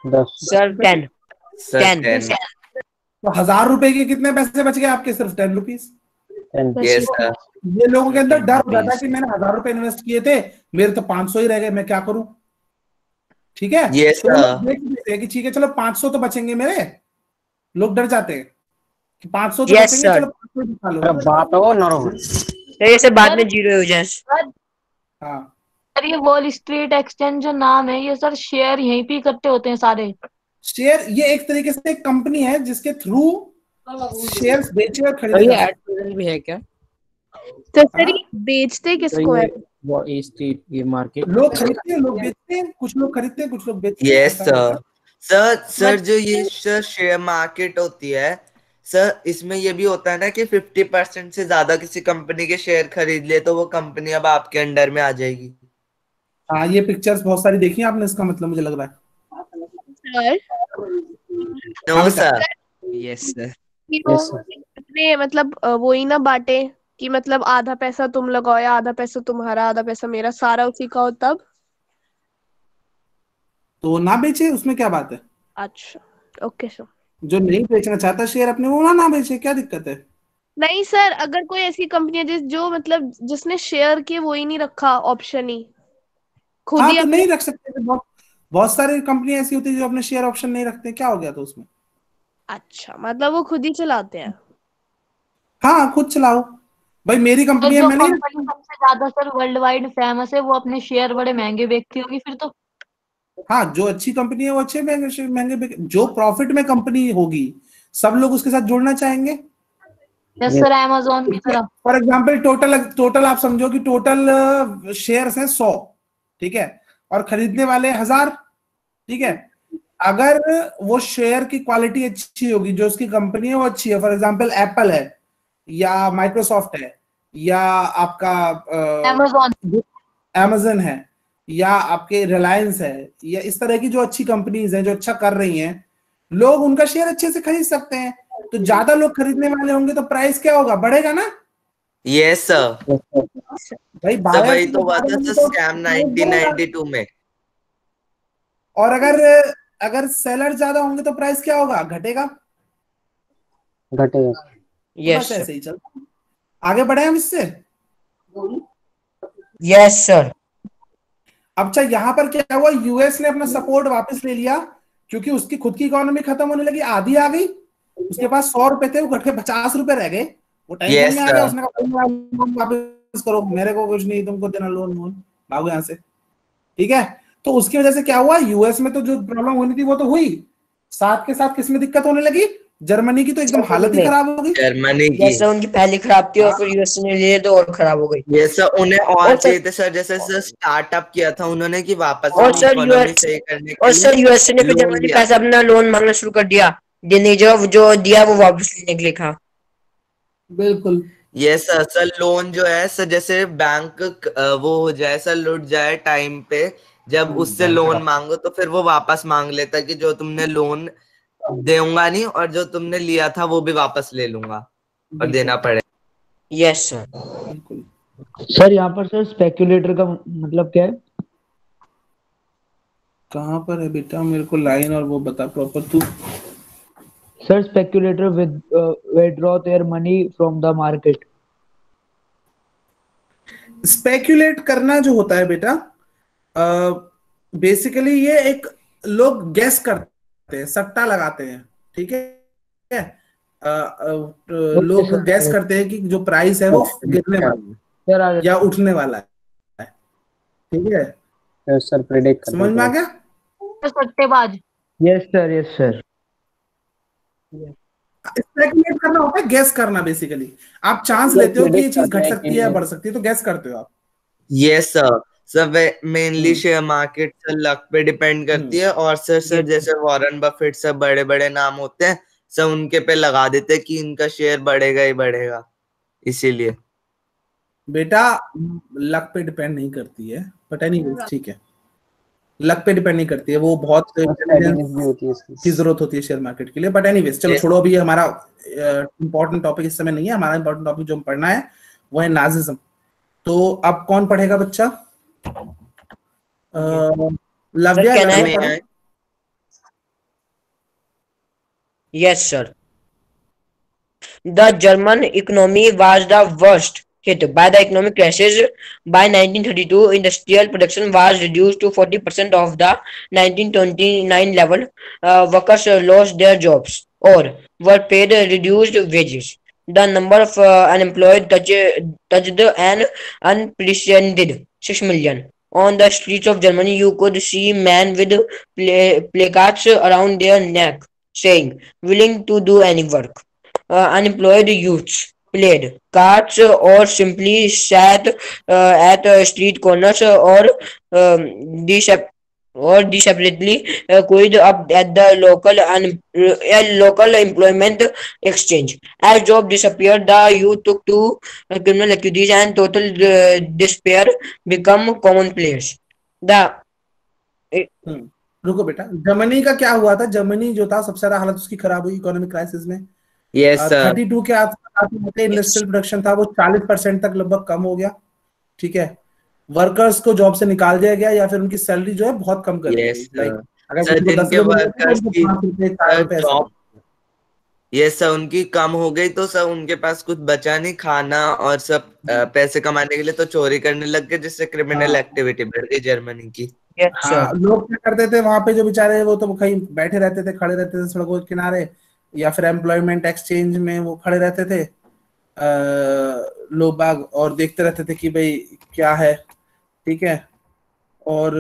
10। सर 10। तो 1000 रुपए के कितने पैसे बच गए आपके? सिर्फ 10 रुपीज। ये लोगों के अंदर डर हो जाता है कि मैंने 1000 रुपए इन्वेस्ट किए थे, मेरे तो 500 ही रह गए, मैं क्या करूं, ठीक है। तो कि ठीक है चलो 500 तो बचेंगे मेरे, लोग डर जाते हैं कि 500 तो बचेंगे, चलो 500 दिखा लो। बात हो ना हो ये सब बाद में जीरो हो जाए। हाँ सर ये वॉल स्ट्रीट एक्सचेंज जो नाम है, ये सर शेयर यहीं पे इकट्ठे होते हैं सारे शेयर। ये एक तरीके से एक कंपनी है जिसके थ्रू शेयर्स बेचे और खरीदे ये एड भी है क्या? तो सर ये बेचते किसको है? वो स्ट्रीट ये मार्केट लोग खरीदते हैं, लोग बेचते हैं, कुछ लोग खरीदते हैं, कुछ लोग बेचते हैं। यस सर जो ये शेयर मार्केट होती है सर, इसमें ये भी होता है ना कि 50% से ज्यादा किसी कंपनी के शेयर खरीद ले तो वो कंपनी अब आपके अंडर में आ जाएगी। हाँ ये पिक्चर्स बहुत सारी देखी आपने, इसका मतलब मुझे लग रहा है। No sir. Yes sir. अपने मतलब वो ही ना बांटे कि मतलब आधा पैसा तुम लगाओ या आधा पैसा तुम्हारा, आधा पैसा मेरा, सारा उसी का हो, तब तो ना बेचे, उसमें क्या बात है? अच्छा ओके सर। जो नहीं बेचना चाहता शेयर अपने, वो ना बेचे, क्या दिक्कत है? नहीं सर, अगर कोई ऐसी कंपनी है जो मतलब जिसने शेयर के वो ही नहीं रखा ऑप्शन ही, खुद हाँ ही तो नहीं रख सकते। बहुत सारी कंपनी ऐसी होती है जो अपने शेयर ऑप्शन नहीं रखते, क्या हो गया तो उसमें? अच्छा मतलब वो खुद ही चलाते हैं। हाँ खुद चलाओ भाई, मेरी कंपनी है, मैंने सबसे ज्यादा सर वर्ल्ड वाइड फेमस है, वो अपने शेयर बड़े महंगे बेचती होगी फिर तो। हाँ जो अच्छी कंपनी है वो अच्छे महंगे, जो प्रॉफिट में कंपनी होगी सब लोग उसके साथ जुड़ना चाहेंगे। यस सर, अमेज़न की तरह। फॉर एग्जांपल टोटल आप समझो कि टोटल शेयर्स हैं 100, ठीक है, और खरीदने वाले 1000, ठीक है। अगर वो शेयर की क्वालिटी अच्छी होगी, जो उसकी कंपनी है वो अच्छी है, फॉर एग्जांपल एप्पल है या माइक्रोसॉफ्ट है या आपका अमेज़न है, या आपके रिलायंस है, या इस तरह की जो अच्छी कंपनीज हैं जो अच्छा कर रही हैं, लोग उनका शेयर अच्छे से खरीद सकते हैं। तो ज्यादा लोग खरीदने वाले होंगे तो प्राइस क्या होगा, बढ़ेगा ना। Yes sir. भाई सर बायर्स वही तो लोग बात ज्यादा है होंगे सर, तो स्कैम प्राइस बढ़ेगा। 1992 में। और अगर सेलर ज्यादा होंगे तो प्राइस क्या होगा, घटेगा। घटेगा। तो बस ऐसे ही चलता है। आगे बढ़े हम इससे। Yes sir. अब अच्छा यहाँ पर क्या हुआ, यूएस ने अपना सपोर्ट वापस ले लिया क्योंकि उसकी खुद की इकोनॉमी खत्म होने लगी, आधी आ गई। उसके पास 100 रुपए थे, वो घट के 50 रुपए रह गए। वो टेंशन में आ गया, उसने कहा लोन वापस करो, मेरे को कुछ नहीं तुमको देना, लोन भागो यहाँ से। ठीक है, तो उसकी वजह से क्या हुआ, यूएस में तो जो प्रॉब्लम होनी थी वो तो हुई, साथ के साथ किसमें दिक्कत होने लगी, जर्मनी की तो एकदम हालत ही खराब हो गई। जर्मनी की जैसे उनकी पहली खराब थी और फिर यूएस ने लिए तो और खराब हो गई। ये सर उन्हें और और चाहिए थे सर, जैसे सर स्टार्टअप किया था उन्होंने कि वापस और अपनी सर इकोनॉमी यूएस सही करने और के सर लिए यूएस ने फिर लोन जर्मनी लिया। पैसा अपना लोन मांगना शुरू कर दिया, जिन्हें जो दिया वो वापस लेने के लिए कहा। बिल्कुल ये सर, सर लोन जो है सर, जैसे बैंक वो हो जाए सर, लुट जाए टाइम पे, जब उससे लोन मांगो तो फिर वो वापस मांग लेता कि जो तुमने लोन दूंगा नहीं, और जो तुमने लिया था वो भी वापस ले लूंगा और देना पड़े। Yes sir. बिल्कुल सर यहाँ पर सर स्पेक्यूलेटर का मतलब क्या है? कहाँ पर है बेटा, मेरे को लाइन और वो बता प्रॉपर तू। Sir speculator withdraw their money from the market. Speculate करना जो होता है बेटा, बेसिकली ये एक लोग गैस करते हैं, सट्टा लगाते हैं। ठीक है, लोग गैस करते हैं कि जो प्राइस है वो गिरने वाला है या उठने वाला है। ठीक है सर प्रेडिक्ट समझ में आ गया। सट्टेबाज। Yes sir, yes sir. Speculate करना होता है गैस करना, बेसिकली आप चांस लेते हो कि ये चीज घट सकती है या बढ़ सकती है, तो गैस करते हो आप। Yes sir. Sir mainly share market sir luck पे डिपेंड करती है, और सर जैसे वॉरेन बफेट सर बड़े बड़े नाम होते हैं सर, उनके पे लगा देते हैं कि इनका शेयर बढ़ेगा ही बढ़ेगा, इसीलिए। बेटा लक पे डिपेंड नहीं करती है, बट एनीवेज ठीक है, लक पे डिपेंड नहीं करती है, वो बहुत इंटेलिजेंस की जरूरत होती है शेयर मार्केट के लिए। बट एनीवेज चलो छोड़ो, अभी हमारा इंपॉर्टेंट टॉपिक इस समय नहीं है। हमारा इंपॉर्टेंट टॉपिक जो हम पढ़ना है वो है नाजिज्म। तो अब कौन पढ़ेगा बच्चा? Lavya. Yes sir. The German economy was the worst hit by the economic crisis. By 1932, industrial production was reduced to 40% of the 1929 level. Workers lost their jobs or were paid reduced wages. The number of unemployed touched an unprecedented 6 million. On the streets of Germany, you could see men with placards around their neck saying, willing to do any work. Unemployed youths played cards or simply sat at street corners or separately queued up at the local employment exchange. As job disappeared, the youth took to criminal activities and total despair become commonplace. रुको बेटा, Germany का क्या हुआ था? Germany जो था सबसे ज्यादा हालत उसकी खराब हुई इकोनॉमिक क्राइसिस में। 32 के आसपास इंडस्ट्रियल प्रोडक्शन था वो 40% तक लगभग कम हो गया। ठीक है, वर्कर्स को जॉब से निकाल दिया गया या फिर उनकी सैलरी जो है बहुत कम कर दी गई। अगर ये सब उनकी कम हो गई तो सब उनके पास कुछ बचा नहीं खाना, और सब पैसे कमाने के लिए तो चोरी करने लग गए, जिससे क्रिमिनल एक्टिविटी बढ़ गई जर्मनी की। लोग क्या करते थे वहां पे जो बेचारे, वो तो कहीं बैठे रहते थे, खड़े रहते थे सड़कों के किनारे या फिर एम्प्लॉयमेंट एक्सचेंज में वो खड़े रहते थे लोग बाग, और देखते रहते थे कि भाई क्या है। ठीक है, और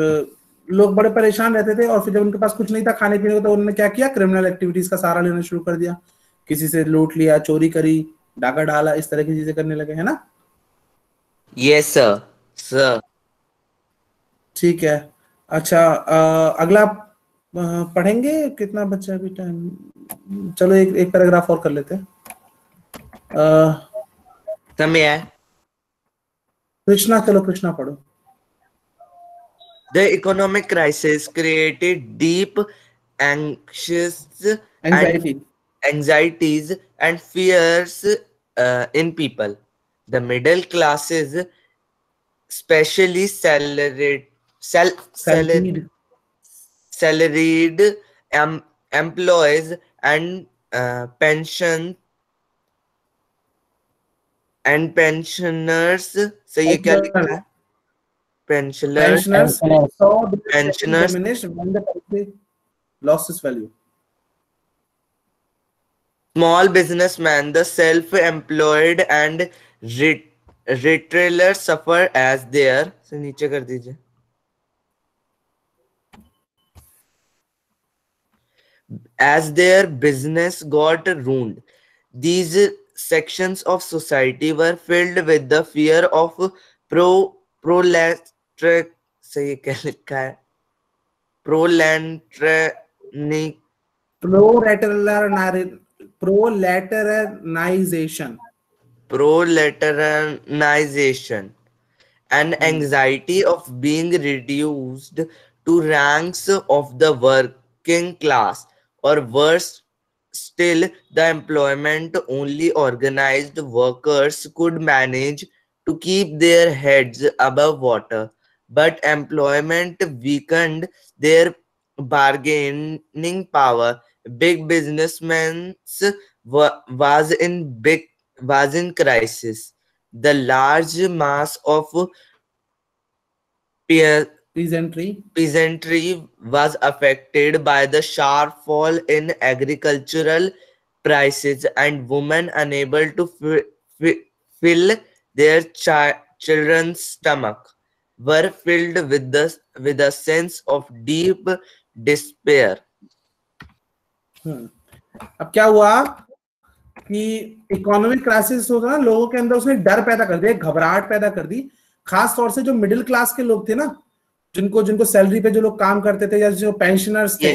लोग बड़े परेशान रहते थे, और फिर जब उनके पास कुछ नहीं था खाने पीने को तो उन्होंने क्या किया, क्रिमिनल एक्टिविटीज का सहारा लेना शुरू कर दिया। किसी से लूट लिया, चोरी करी, डाका डाला, इस तरह की चीजें करने लगे, है ना। Yes sir. ठीक है, अच्छा अगला पढ़ेंगे, कितना बच्चा अभी टाइम? चलो एक पैराग्राफ और कर लेते हैं। समय है कृष्णा, चलो कृष्णा पढ़ो। The economic crisis created deep anxieties and fears in people. The middle classes, especially salaried employees and pensioners. So ये क्या लिखा है? Pensioners saw diminish when the country lost its value. Small businessmen, the self-employed and retailers suffer as their से नीचे कर दीजिए. As their business got ruined. These sections of society were filled with the fear of proletariat. सही क्या लिखा है? Proletarianization and anxiety of being reduced to ranks of the working class, or worse still, the employment only organized workers could manage to keep their heads above water, but employment weakened their bargaining power. Big businessmen was in crisis. The large mass of peasantry was affected by the sharp fall in agricultural prices, and women unable to fill their children's stomach were filled with a sense of deep despair. अब क्या हुआ कि economic crisis होगा ना, लोगों के अंदर उसने डर पैदा कर दिया, घबराहट पैदा कर दी, खास तौर से जो मिडिल क्लास के लोग थे ना, जिनको सैलरी पे जो लोग काम करते थे या जो पेंशनर्स थे,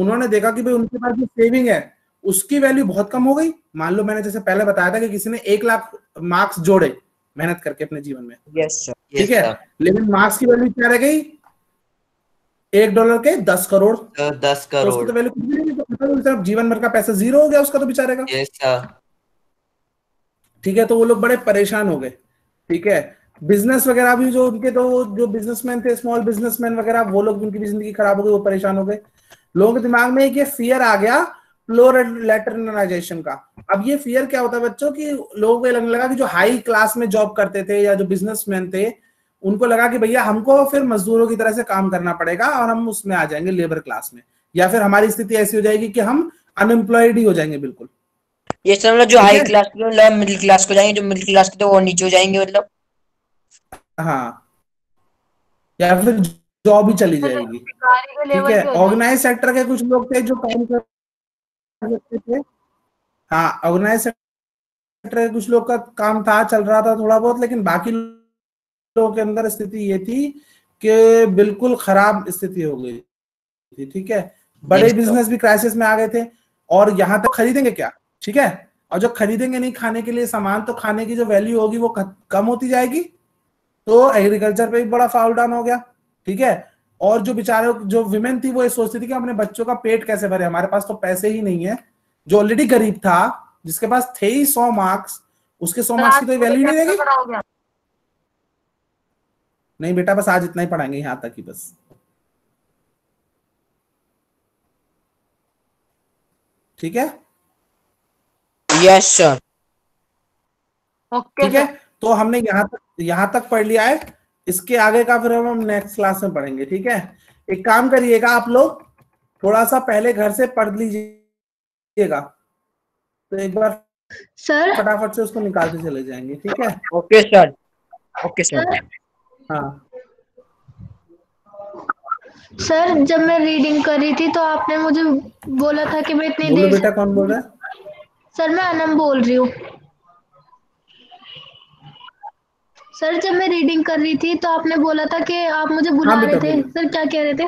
उन्होंने देखा कि भाई उनके पास जो सेविंग है उसकी वैल्यू बहुत कम हो गई. मान लो मैंने जैसे पहले बताया था कि किसी ने 1 लाख मार्क्स जोड़े मेहनत करके अपने जीवन में, ठीक है, लेकिन मार्क्स की वैल्यू क्या रह गई? $1 के 10 करोड़. 10 करोड़ तो उसकी तो वैल्यू कुछ भी नहीं, तो जीवन भर का पैसा जीरो हो गया उसका तो बेचारे का. ठीक है, तो वो लोग बड़े परेशान हो गए. ठीक है, बिजनेस वगैरह भी जो उनके, तो जो बिजनेसमैन थे, स्मॉल बिजनेसमैन वगैरह, वो लोग, उनकी भी जिंदगी खराब हो गई, वो परेशान हो गए. लोगों के दिमाग में एक ये फियर आ गया प्रोलेटराइजेशन का. अब ये फियर क्या होता है बच्चों, कि लोगों को लगने लगा कि जो हाई क्लास में जॉब करते थे या जो बिजनेसमैन थे, उनको लगा कि भैया हमको फिर मजदूरों की तरह से काम करना पड़ेगा और हम उसमें आ जाएंगे लेबर क्लास में, या फिर हमारी स्थिति ऐसी हो जाएगी कि हम अनएम्प्लॉयड ही हो जाएंगे बिल्कुल. ये मतलब जो हाई क्लास के मतलब मिडिल क्लास को जाएंगे, जो मिडिल क्लास के तो वो नीचे हो जाएंगे मतलब. हाँ, या फिर जॉब ही चली जाएगी. ठीक है, ऑर्गेनाइज सेक्टर के कुछ लोग थे जो काम कर सकते थे. हाँ, ऑर्गेनाइज सेक्टर के कुछ लोग का काम था, चल रहा था थोड़ा बहुत, लेकिन बाकी लोगों के अंदर स्थिति ये थी कि बिल्कुल खराब स्थिति हो गई थी. ठीक है, बड़े बिजनेस भी क्राइसिस में आ गए थे, और यहाँ तक खरीदेंगे क्या? ठीक है, और जो खरीदेंगे नहीं खाने के लिए सामान, तो खाने की जो वैल्यू होगी वो कम होती जाएगी. तो एग्रीकल्चर पे भी बड़ा फॉल डाउन हो गया. ठीक है, और जो बेचारे जो विमेन थी वो ये सोचती थी कि अपने बच्चों का पेट कैसे भरे, हमारे पास तो पैसे ही नहीं है. जो ऑलरेडी गरीब था, जिसके पास थे ही 100 मार्क्स, उसके 100 मार्क्स की तो वैल्यू नहीं रहेगी. नहीं बेटा, बस आज इतना ही पढ़ाएंगे, यहाँ तक ही बस. ठीक है, यस सर. ठीक है, तो हमने यहाँ तक पढ़ लिया है. इसके आगे का फिर हम नेक्स्ट क्लास में पढ़ेंगे. ठीक है, एक काम करिएगा, आप लोग थोड़ा सा पहले घर से पढ़ लीजिएगा, तो एक बार सर फटाफट से उसको निकालते चले जाएंगे. ठीक है, ओके सर. Okay sir. हाँ सर, जब मैं रीडिंग कर रही थी तो आपने मुझे बोला था कि मैं इतनी देर. बेटा, कौन बोल रहा है? सर, मैं अनम बोल रही हूँ. सर, जब मैं रीडिंग कर रही थी तो आपने बोला था कि आप मुझे बुला रहे थे. सर, क्या कह रहे थे?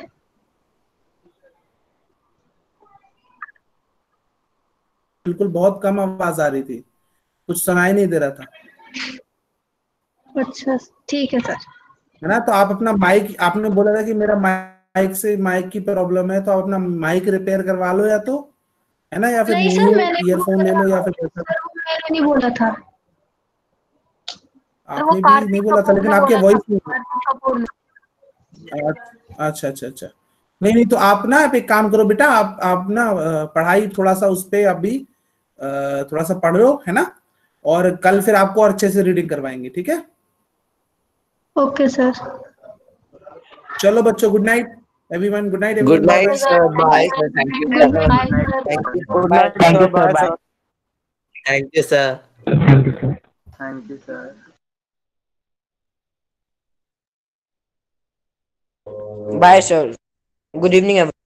बिल्कुल बहुत कम आवाज आ रही थी, कुछ सुनाई नहीं दे रहा था. अच्छा, ठीक है सर. है ना। तो आप अपना माइक, आपने बोला था कि मेरा माइक की प्रॉब्लम है, तो आप अपना माइक रिपेयर करवा लो या तो, है ना, या फिर नहीं सर, न्यू मैंने ईयरफोन ले लो, या फिर सर, वो मैंने नहीं बोला था सर, वो आपने भी कार्तिक नहीं बोला था, कपूर लेकिन ने आपके बोला वॉइस था, नहीं। कार्तिक कपूर ने। अच्छा अच्छा अच्छा, नहीं नहीं, तो आप ना, आप एक काम करो बेटा, आप ना पढ़ाई थोड़ा सा उस पे अभी थोड़ा सा पढ़ लो, है ना, और कल फिर आपको और अच्छे से रीडिंग करवाएंगे, ठीक है। Okay sir. चलो बच्चों, good night everyone, good night good everyone, night sir, bye. Thank you good sir. Night sir. Thank you, good night sir, bye sir. Thank you sir. Thank you sir. Bye, sir. Good evening, everyone.